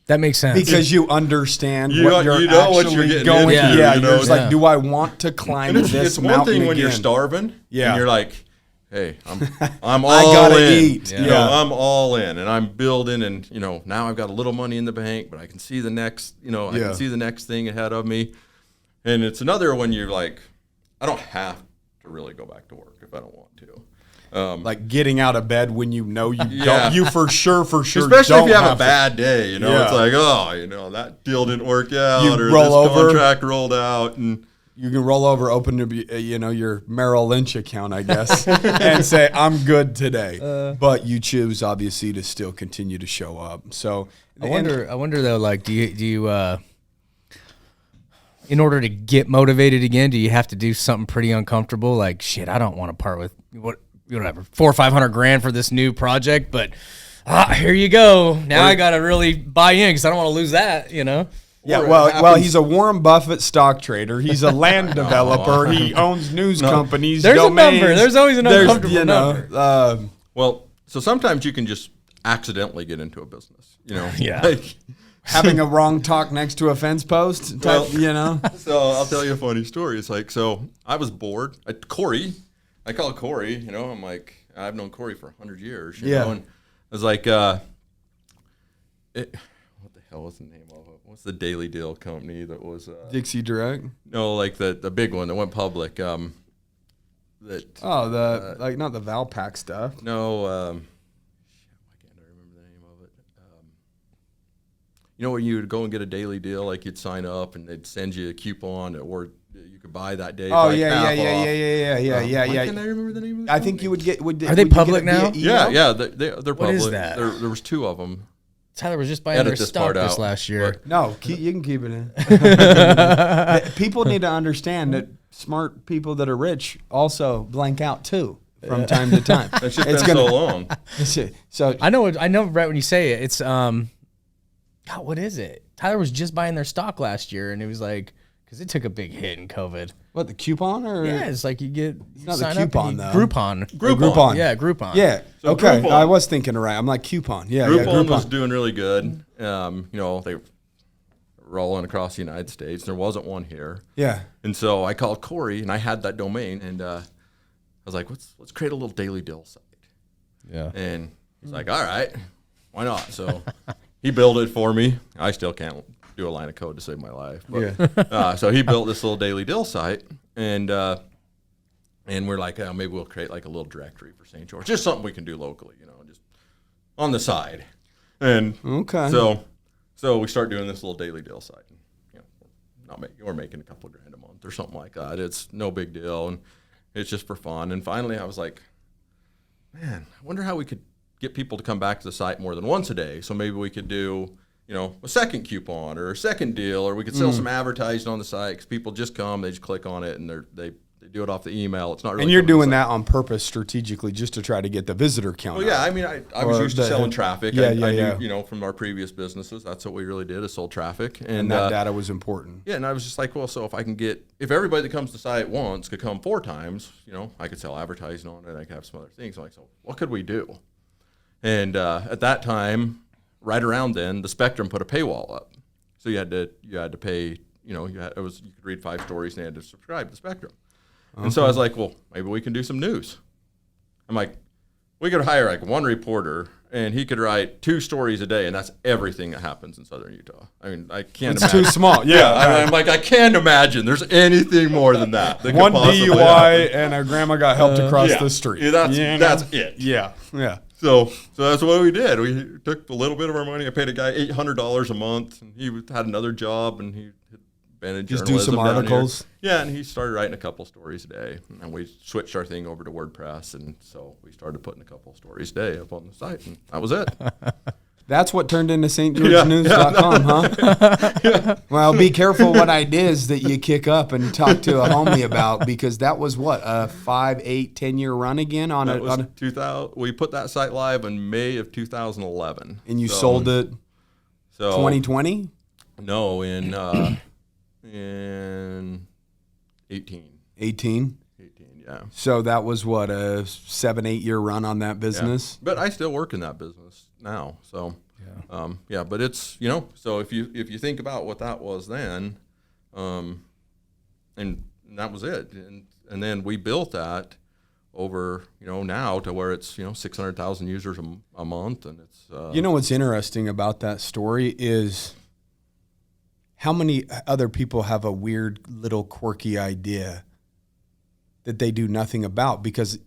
that makes sense. Because you understand you what you're know what actually you're getting going into, through. Yeah, you know? you're just like, do I want to climb and this it's one mountain thing when again? you're starving, and you're like, hey, I'm all I gotta in. eat. You know, I'm all in, and I'm building, and, you know, now I've got a little money in the bank, but I can see the next, you know, I can see the next thing ahead of me. And it's another when you're like, I don't have to really go back to work if I don't want to. Like getting out of bed when you know you don't, you for sure especially don't if you have a to. bad day, you know, it's like, oh, you know, that deal didn't work out, You or roll this over. contract rolled out, and You can roll over, open you know, your Merrill Lynch account, I guess, and say, I'm good today. But you choose, obviously, to still continue to show up. So I wonder though, like, do you in order to get motivated again, do you have to do something pretty uncomfortable? Like, shit, I don't want to part with whatever, $400,000 or $500,000 for this new project, but here you go. Now I got to really buy in because I don't want to lose that, you know? Yeah, well, he's a Warren Buffett stock trader. He's a land developer. He owns news companies. There's domains. a number. There's always an uncomfortable number. Well, so sometimes you can just accidentally get into a business, you know? Yeah. Like, having a wrong talk next to a fence post, type, you know? So I'll tell you a funny story. It's like, so I was bored. Corey, I call Corey, you know, I'm like, I've known Corey for 100 years, you know? And I was like, what the hell was the name of it? What's the Daily Deal company that was Dixie Direct? No, like the big one that went public. Like not the Valpak stuff. No, why can't I remember the name of it? You know, when you would go and get a daily deal, like you'd sign up and they'd send you a coupon, or you could buy that day. Oh, like yeah. Why Can't I remember the name of the I company? think you would get. Are they public now? Yeah, they're public. What is that? There was two of them. Tyler was just buying their stock this last year. No, you can keep it in. People need to understand that smart people that are rich also blank out too from time to time. It's just been so long. So I know right when you say it. It's God, what is it? Tyler was just buying their stock last year, and it was like, because it took a big hit in COVID. What, the coupon or? Yeah, it's like you not sign the up coupon and though. Groupon. Yeah, Groupon. Yeah. So okay. Groupon. I was thinking right. I'm like coupon. Yeah. Groupon Groupon was doing really good. You know, they were rolling across the United States. There wasn't one here. Yeah. And so I called Corey, and I had that domain, and I was like, let's create a little daily deal site. Yeah. And he's like, all right, why not? So he built it for me. I still can't do a line of code to save my life. But, so he built this little daily deal site, and we're like, maybe we'll create like a little directory for St. George, just something we can do locally, you know, just on the side. And so we start doing this little daily deal site. And, you know, we're making a couple of grand a month or something like that. It's no big deal, and it's just for fun. And finally, I was like, man, I wonder how we could get people to come back to the site more than once a day. So maybe we could do, you know, a second coupon or a second deal, or we could sell some advertising on the site, because people just come, they just click on it, and they do it off the email. It's not really. And you're doing that on purpose strategically just to try to get the visitor count. Well, yeah, up. I mean, I was used to selling traffic. I knew, yeah. you know, from our previous businesses, that's what we really did, is sold traffic. And that data was important. Yeah, and I was just like, well, so if everybody that comes to the site once could come 4 times, you know, I could sell advertising on it, I could have some other things. I'm like, so what could we do? And at that time, right around then, the Spectrum put a paywall up. So you had to pay, you know, you could read 5 stories and you had to subscribe to the Spectrum. And so I was like, well, maybe we can do some news. I'm like, we could hire like one reporter and he could write 2 stories a day, and that's everything that happens in southern Utah. I mean, I can't It's imagine. too small. Yeah. I'm like, I can't imagine there's anything more than that. That One could possibly DUI happen. and a grandma got helped across the street. Yeah, that's it. Yeah. Yeah. So that's what we did. We took a little bit of our money. I paid a guy $800 a month, and he had another job, and he had been in Just journalism do some down articles. here. Yeah, and he started writing a couple stories a day, and we switched our thing over to WordPress, and so we started putting a couple stories a day up on the site, and that was it. That's what turned into stgeorgenews.com, huh? Well, be careful what ideas that you kick up and talk to a homie about, because that was what, a 5, 8, 10-year run again on That a, was 2000. We put that site live in May of 2011. and you sold it so 2020? No, in 18. 18. 18, yeah. So that was what, a 7, 8-year run on that business? But I still work in that business now. So, but it's, so if you think about what that was then, and that was it. And then we built that over, now to where it's, 600,000 users a month. And it's, What's interesting about that story is how many other people have a weird little quirky idea that they do nothing about, because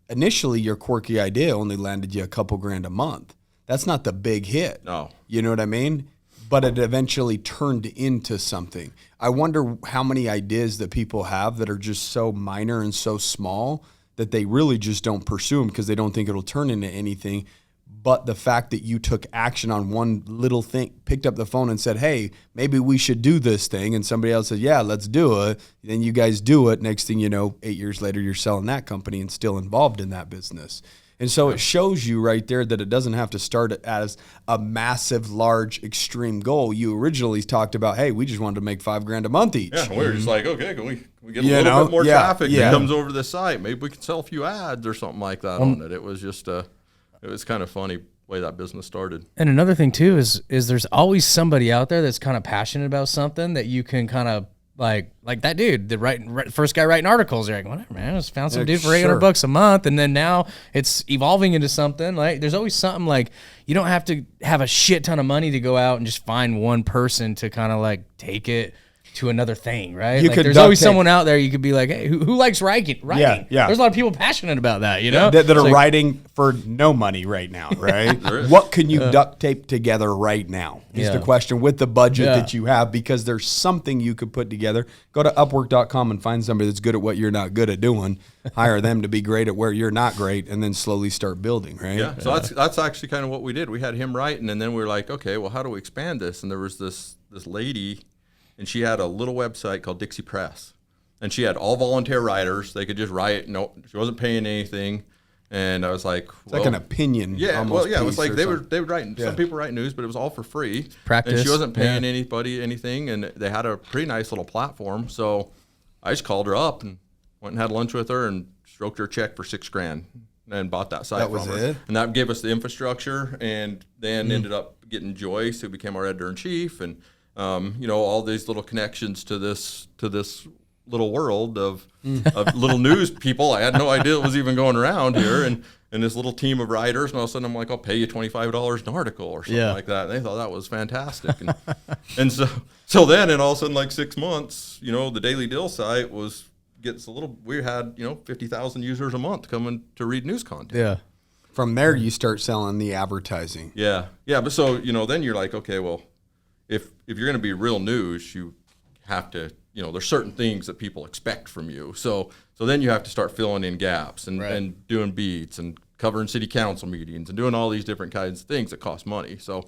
initially your quirky idea only landed you a couple grand a month. That's not the big hit. No. You know what I mean? But it eventually turned into something. I wonder how many ideas that people have that are just so minor and so small that they really just don't pursue them because they don't think it'll turn into anything. But the fact that you took action on one little thing, picked up the phone and said, hey, maybe we should do this thing. And somebody else said, yeah, let's do it. Then you guys do it. Next thing you know, 8 years later, you're selling that company and still involved in that business. And so it shows you right there that it doesn't have to start as a massive, large, extreme goal. You originally talked about, hey, we just wanted to make $5,000 a month each. Yeah, we were just like, okay, can we get a little bit more traffic that comes over to the site? Maybe we can sell a few ads or something like that on it. It was just it was kind of funny the way that business started. And another thing too is there's always somebody out there that's kind of passionate about something that you can kind of like that dude, the first guy writing articles. You're like, whatever, man, I just found some dude for $800 a month, and then now it's evolving into something. Like, there's always something. Like, you don't have to have a shit ton of money to go out and just find one person to kind of like take it to another thing, right? You like, could there's always someone out there you could be like, hey, who likes writing? Yeah. There's a lot of people passionate about that, know? That are writing for no money right now, right? What can you duct tape together right now is the question with the budget that you have, because there's something you could put together. Go to Upwork.com and find somebody that's good at what you're not good at doing. Hire them to be great at where you're not great, and then slowly start building, right? Yeah, so that's actually kind of what we did. We had him writing, and then we were like, okay, well, how do we expand this? And there was this lady, and she had a little website called Dixie Press, and she had all volunteer writers. They could just write. No, she wasn't paying anything. And I was like, it's like an opinion. Yeah, almost it was like they something. were writing. Yeah. Some people write news, but it was all for free. Practice. And she wasn't paying anybody anything, and they had a pretty nice little platform. So I just called her up and went and had lunch with her and stroked her a check for $6,000 and bought that site from her. It? And that gave us the infrastructure, and then ended up getting Joyce, who became our editor-in-chief, and all these little connections to this little world of little news people. I had no idea it was even going around here, and this little team of writers. And all of a sudden, I'm like, I'll pay you $25 an article or something like that. And they thought that was fantastic. And so then, and all of a sudden, like 6 months, the Daily Deal site gets a little. We had 50,000 users a month coming to read news content. Yeah. From there, you start selling the advertising. Yeah. But so then you're like, okay, well, if you're going to be real news, you have to, there's certain things that people expect from you. So then you have to start filling in gaps and doing beats and covering city council meetings and doing all these different kinds of things that cost money. So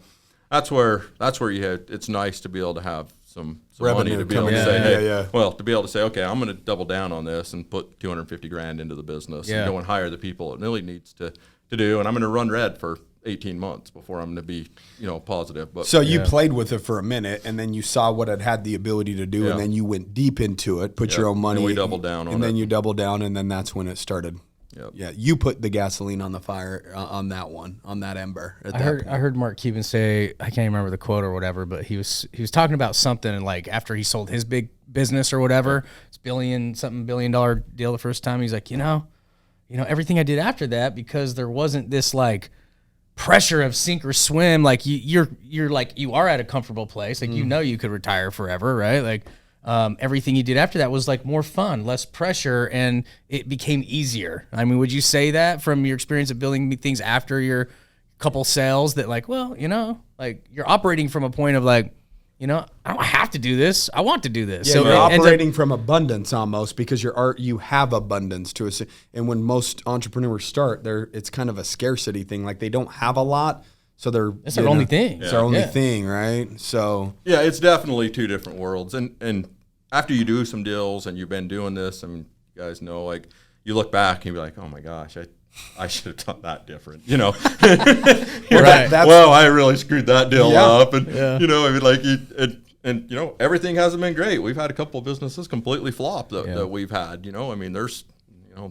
that's where it's nice to be able to have some money to be able to say, well, to be able to say, okay, I'm going to double down on this and put $250,000 into the business and go and hire the people it really needs to do. And I'm going to run red for 18 months before I'm going to be, positive. But so you played with it for a minute, and then you saw what it had the ability to do, and then you went deep into it, put your own money, and we doubled down on it. And then you doubled down, and then that's when it started. Yep. Yeah, you put the gasoline on the fire on that one, on that ember. I heard Mark Cuban say, I can't remember the quote or whatever, but he was talking about something, and like after he sold his big business or whatever, it's $1 billion deal the first time. He's like, everything I did after that, because there wasn't this like pressure of sink or swim. Like you're like, you are at a comfortable place. Like, you could retire forever, right? Like, everything you did after that was like more fun, less pressure, and it became easier. I mean, would you say that from your experience of building things after your couple sales, that like, well, like you're operating from a point of like, I don't have to do this. I want to do this. Yeah, so you're it ends operating from abundance almost, because you have abundance to us. And when most entrepreneurs start, it's kind of a scarcity thing. Like, they don't have a lot, so it's their only thing. It's their only thing, right? So yeah, it's definitely two different worlds. And after you do some deals and you've been doing this, I mean, you guys know, like, you look back and you be like, oh my gosh, I should have done that different, Right. Well, I really screwed that deal up, and Yeah. I mean, like, everything hasn't been great. We've had a couple of businesses completely flop that we've had. I mean, there's,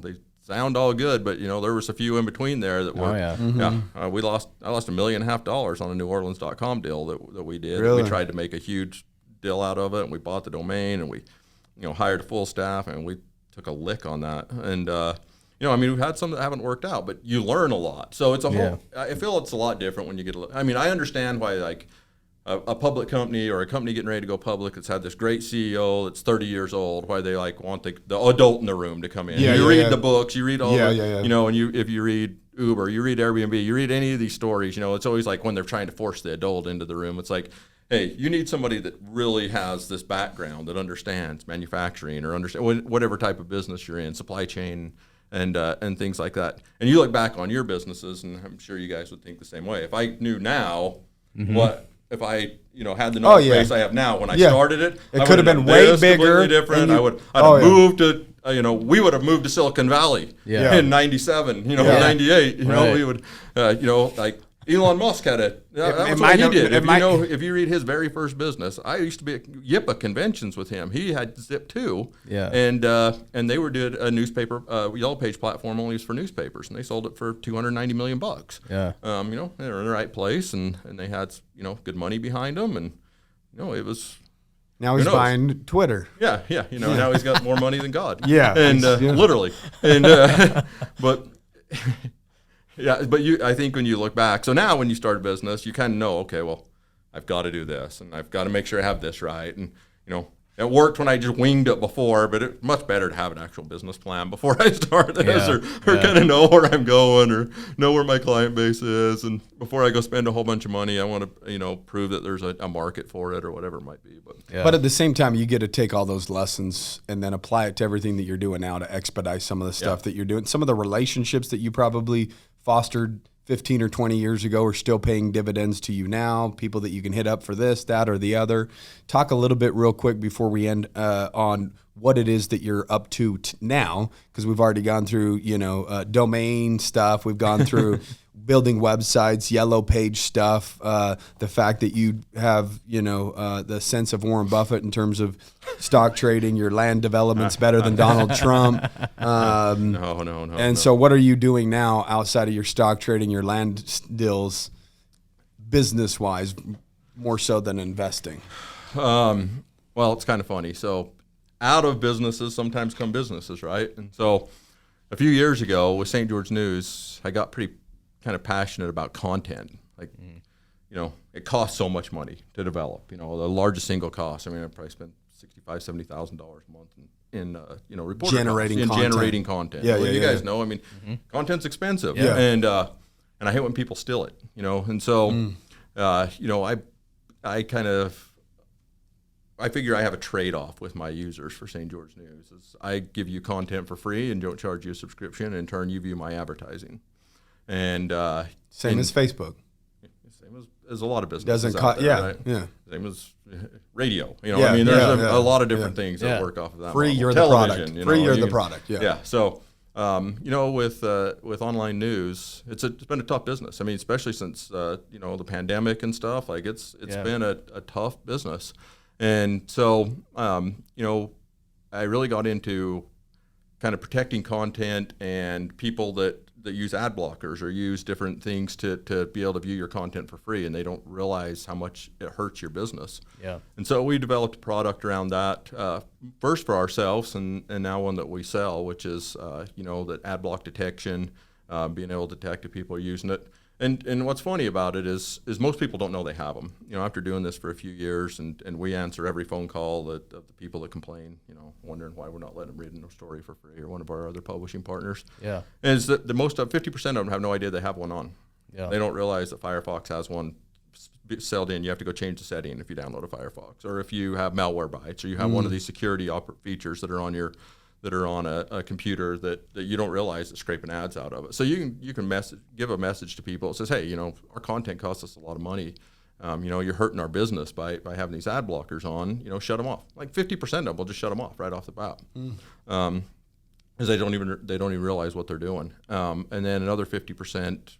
they sound all good, but there was a few in between there that were. I lost $1.5 million on a NewOrleans.com deal that we did. Really? We tried to make a huge deal out of it, and we bought the domain, and we hired a full staff, and we took a lick on that. And I mean, we've had some that haven't worked out, but you learn a lot. So it's a whole. I feel it's a lot different when you get. I mean, I understand why, like, a public company or a company getting ready to go public that's had this great CEO that's 30 years old, why they like want the adult in the room to come in. You read the books, you read all and if you read Uber, you read Airbnb, you read any of these stories, it's always like when they're trying to force the adult into the room, it's like, hey, you need somebody that really has this background, that understands manufacturing or whatever type of business you're in, supply chain, and things like that. And you look back on your businesses, and I'm sure you guys would think the same way. If I knew now if I had the knowledge base I have now when I started it could have been way bigger, completely different. I'd have moved to we would have moved to Silicon Valley in 97, 98. We would like Elon Musk had that was what he did. If you read his very first business, I used to be at YIPA conventions with him. He had Zip 2, and they did a newspaper, Yellow Page platform only for newspapers, and they sold it for $290 million. Yeah, they're in the right place, and they had good money behind them, and it was. Now he's buying Twitter. Yeah. Now he's got more money than God. And literally, and but. Yeah, but I think when you look back, so now when you start a business, you kind of know, okay, well, I've got to do this, and I've got to make sure I have this right, and it worked when I just winged it before, but it's much better to have an actual business plan before I start this, or kind of know where I'm going, or know where my client base is, and before I go spend a whole bunch of money, I want to prove that there's a market for it or whatever it might be. But at the same time, you get to take all those lessons and then apply it to everything that you're doing now to expedite some of the stuff that you're doing. Some of the relationships that you probably fostered 15 or 20 years ago are still paying dividends to you now, people that you can hit up for this, that, or the other. Talk a little bit real quick before we end on what it is that you're up to now, because we've already gone through, domain stuff. We've gone through building websites, Yellow Page stuff, the fact that you have, the sense of Warren Buffett in terms of stock trading, your land development's better than Donald Trump. No. And so what are you doing now outside of your stock trading, your land deals, business-wise, more so than investing? Well, it's kind of funny. So out of businesses sometimes come businesses, right? And so a few years ago with St. George News, I got pretty kind of passionate about content. Like, it costs so much money to develop. The largest single cost. I mean, I probably spent $65,000-$70,000 a month in reporter generating content. You guys know. I mean, content's expensive. And I hate when people steal it. And so I figure I have a trade-off with my users for St. George News. I give you content for free and don't charge you a subscription. And in turn, you view my advertising. And same as Facebook. Same as a lot of businesses. Doesn't out there, right? Same as radio. I mean, there's a lot of different things that work off of that. Free, model. you're Television, the product. Free, you're the product. Yeah. So, with online news, it's been a tough business. I mean, especially since the pandemic and stuff. Like it's been a tough business, and so I really got into kind of protecting content and people that that use ad blockers or use different things to be able to view your content for free, and they don't realize how much it hurts your business. Yeah. And so we developed a product around that, first for ourselves, and now one that we sell, which is that ad block detection, being able to detect if people are using it. And what's funny about it is most people don't know they have them. After doing this for a few years, and we answer every phone call of the people that complain, wondering why we're not letting them read a story for free, or one of our other publishing partners. Yeah. And it's that the most of 50% of them have no idea they have one on. Yeah. They don't realize that Firefox has one sold in. You have to go change the setting if you download a Firefox, or if you have malware bytes, or you have one of these security features that are on a computer that you don't realize is scraping ads out of it. So you can give a message to people that says, hey, our content costs us a lot of money. You're hurting our business by having these ad blockers on. Shut them off. Like 50% of them will just shut them off right off the bat, because they don't even realize what they're doing. And then another 50%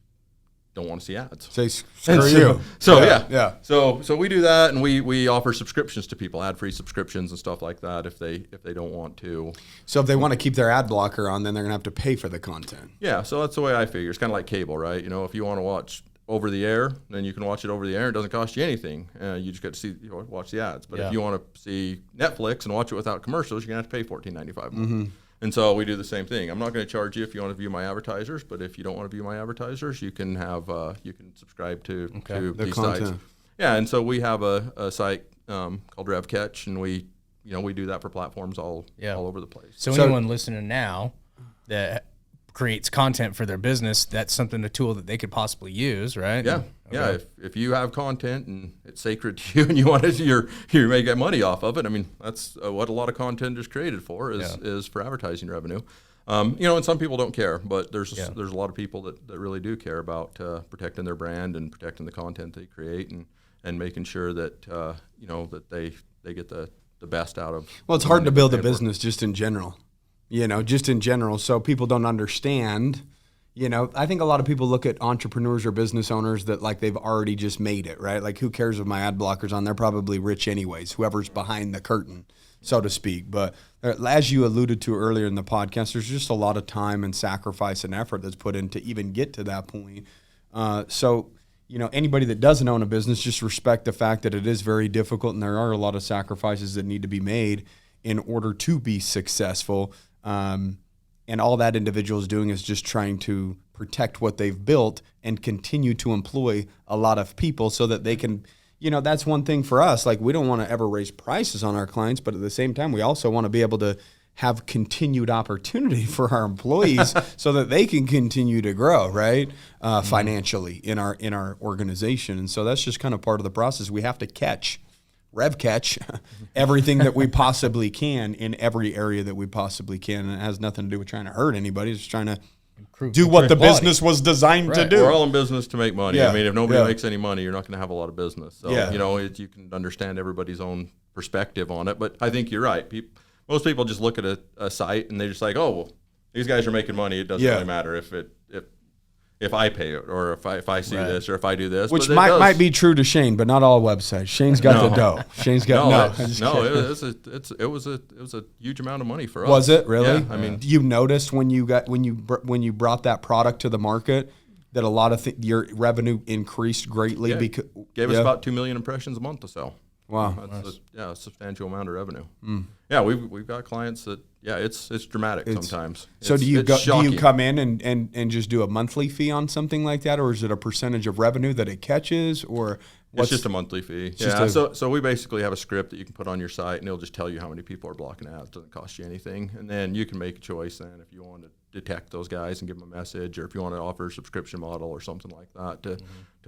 don't want to see ads. Say screw you. So yeah. So we do that, and we offer subscriptions to people, ad-free subscriptions and stuff like that if they don't want to. So if they want to keep their ad blocker on, then they're gonna have to pay for the content. Yeah. So that's the way I figure. It's kind of like cable, right? If you want to watch over the air, then you can watch it over the air. It doesn't cost you anything. You just get to watch the ads. But if you want to see Netflix and watch it without commercials, you're gonna have to pay $14.95 more. And so we do the same thing. I'm not going to charge you if you want to view my advertisers, but if you don't want to view my advertisers, you can subscribe to these sites. Yeah, and so we have a site called RevCatch, and we do that for platforms all over the place. So anyone listening now that creates content for their business, that's a tool that they could possibly use, right? Yeah. Okay. Yeah, if you have content and it's sacred to you and you want it, you may get money off of it. I mean, that's what a lot of content is created for, is for advertising revenue. And some people don't care, but there's a lot of people that really do care about protecting their brand and protecting the content they create, and making sure that that they get the best out of. Well, it's hard to build a business just in general. So people don't understand. I think a lot of people look at entrepreneurs or business owners that like they've already just made it, right? Like, who cares if my ad blocker's on? They're probably rich anyways, whoever's behind the curtain, so to speak. But as you alluded to earlier in the podcast, there's just a lot of time and sacrifice and effort that's put in to even get to that point. So anybody that doesn't own a business, just respect the fact that it is very difficult, and there are a lot of sacrifices that need to be made in order to be successful. And all that individual is doing is just trying to protect what they've built and continue to employ a lot of people so that they can, that's one thing for us. Like, we don't want to ever raise prices on our clients, but at the same time, we also want to be able to have continued opportunity for our employees so that they can continue to grow, right? Financially in our organization. And so that's just kind of part of the process. We have to RevCatch everything that we possibly can in every area that we possibly can. And it has nothing to do with trying to hurt anybody. It's trying to do what the business was designed to do. We're all in business to make money. Yeah. I mean, if nobody makes any money, you're not going to have a lot of business. So, Yeah. you can understand everybody's own perspective on it. But I think you're right. Most people just look at a site and they're just like, oh, well, these guys are making money. It doesn't really matter if I pay it, or if I see this, or if I do this. Which might be true to Shane, but not all websites. Shane's got the dough. Shane's got it was a huge amount of money for us. Was it really? Yeah, I mean, you noticed when you brought that product to the market that a lot of your revenue increased greatly because gave us about 2 million impressions a month to sell. Wow, that's a substantial amount of revenue. Yeah, we've got clients that it's dramatic sometimes. So do you come in and just do a monthly fee on something like that, or is it a percentage of revenue that it catches, or it's just a monthly fee? So we basically have a script that you can put on your site, and it'll just tell you how many people are blocking ads. It doesn't cost you anything, and then you can make a choice then if you want to detect those guys and give them a message, or if you want to offer a subscription model or something like that to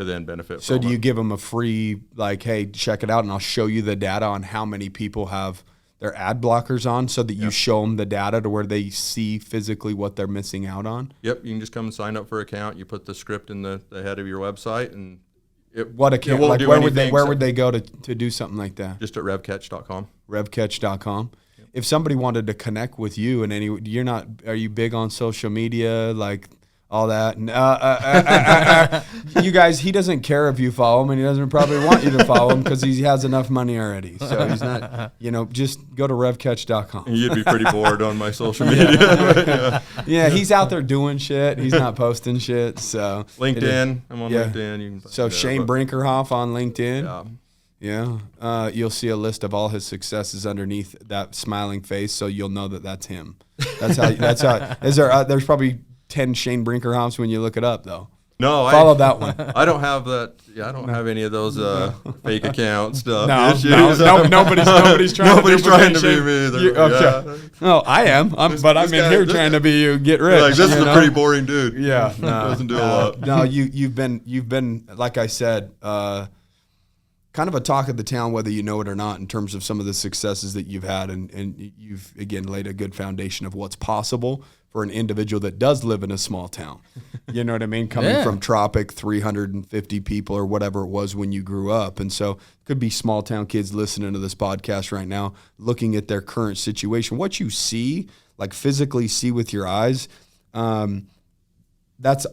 then benefit. So do you give them a free, like, hey, check it out, and I'll show you the data on how many people have their ad blockers on, so that you show them the data to where they see physically what they're missing out on? Yep, you can just come and sign up for an account. You put the script in the head of your website, and what account? Like, where would they go to do something like that? Just at RevCatch.com. RevCatch.com. Yep. If somebody wanted to connect with you, and are you big on social media, like all that. And, you guys, he doesn't care if you follow him, and he doesn't probably want you to follow him because he has enough money already. So he's not, just go to revcatch.com. You'd be pretty bored on my social media. Yeah, he's out there doing shit. He's not posting shit. So LinkedIn, I'm on LinkedIn. You can so Shane Brinkerhoff on LinkedIn. Yeah. You'll see a list of all his successes underneath that smiling face, so you'll know that that's him. That's how. Is there? There's probably 10 Shane Brinkerhoffs when you look it up, though. No, follow that one. I don't have that. Yeah, I don't have any of those fake account stuff. Nobody's trying to be me either. Okay. No, I am. But I'm in here trying to be you. Get rich. Like, this is a pretty boring dude. Yeah, no, doesn't do a lot. No, you've been like I said, kind of a talk of the town, whether you know it or not, in terms of some of the successes that you've had, and you've again laid a good foundation of what's possible for an individual that does live in a small town. You know what I mean? Coming from Tropic, 350 people or whatever it was when you grew up. And so it could be small town kids listening to this podcast right now, looking at their current situation. What you see, like physically see with your eyes, that's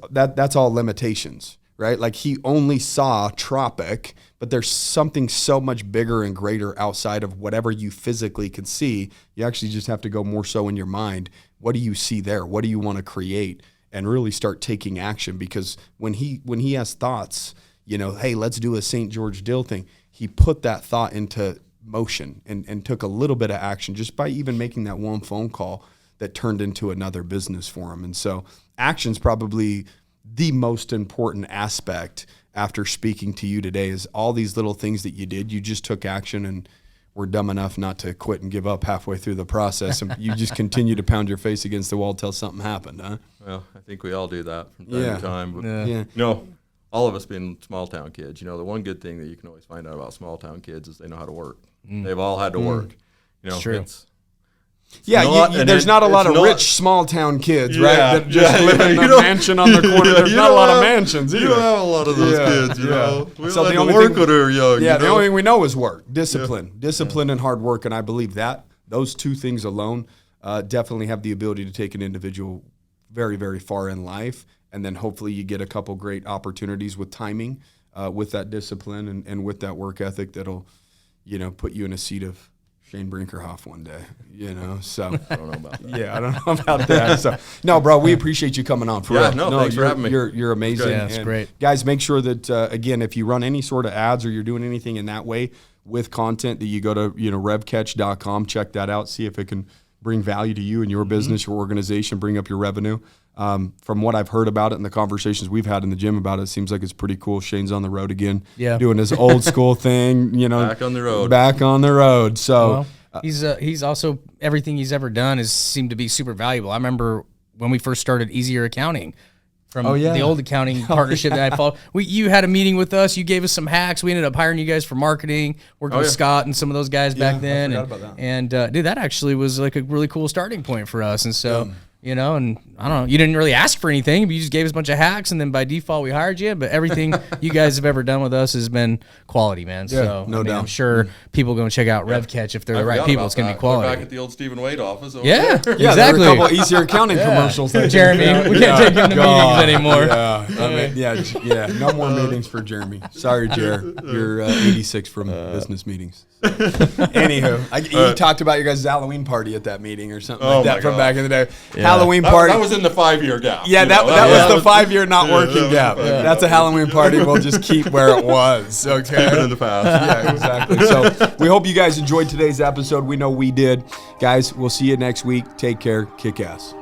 all limitations, right? Like he only saw Tropic, but there's something so much bigger and greater outside of whatever you physically can see. You actually just have to go more so in your mind. What do you see there? What do you want to create? And really start taking action, because when he has thoughts, hey, let's do a St. George Dill thing, he put that thought into motion and took a little bit of action just by even making that one phone call that turned into another business for him. And so action's probably the most important aspect after speaking to you today, is all these little things that you did. You just took action and were dumb enough not to quit and give up halfway through the process. And you just continue to pound your face against the wall till something happened, huh? Well, I think we all do that from time to time. But all of us being small town kids, the one good thing that you can always find out about small town kids is they know how to work. They've all had to work. It's true. There's not a lot of rich small town kids, right? That just live in a mansion on the corner. There's not a lot of mansions either. You don't have a lot of those kids, you know. We so had the only to work thing, when we were young. The only thing we know is work, discipline and hard work. And I believe that those two things alone definitely have the ability to take an individual very, very far in life. And then hopefully you get a couple great opportunities with timing, with that discipline and with that work ethic that'll, put you in a seat of Shane Brinkerhoff one day, so. I don't know about that. Yeah, I don't know about that. So, no, bro, we appreciate you coming on. For real. Thanks for having me. You're amazing. Yeah, that's great. Guys, make sure that, again, if you run any sort of ads or you're doing anything in that way with content, that you go to, revcatch.com, check that out, see if it can bring value to you and your business, your organization, bring up your revenue. From what I've heard about it and the conversations we've had in the gym about it, it seems like it's pretty cool. Shane's on the road again, doing his old school thing, Back on the road. So he's also, everything he's ever done has seemed to be super valuable. I remember when we first started Easier Accounting from the old accounting partnership that I followed. You had a meeting with us. You gave us some hacks. We ended up hiring you guys for marketing, working with Scott and some of those guys back then. I forgot about that. And dude, that actually was like a really cool starting point for us. And so, and I don't know, you didn't really ask for anything, but you just gave us a bunch of hacks, and then by default we hired you. But everything you guys have ever done with us has been quality, man. So no doubt. I'm sure people are going to check out RevCatch if they're the right people. It's going to be quality. We're back at the old Stephen Wade office. Over there. There Exactly. were a couple Easier Accounting commercials. Jeremy, we can't take him to meetings anymore. No more meetings for Jeremy. Sorry, Jer. You're 86 from business meetings. Anywho, you talked about your guys' Halloween party at that meeting or something like that from back in the day. Halloween party. That was in the 5-year gap. Yeah, that was the 5-year not working gap. That's a Halloween party we'll just keep where it was. Okay. Keep it in the past. Yeah, exactly. So we hope you guys enjoyed today's episode. We know we did. Guys, we'll see you next week. Take care. Kick ass.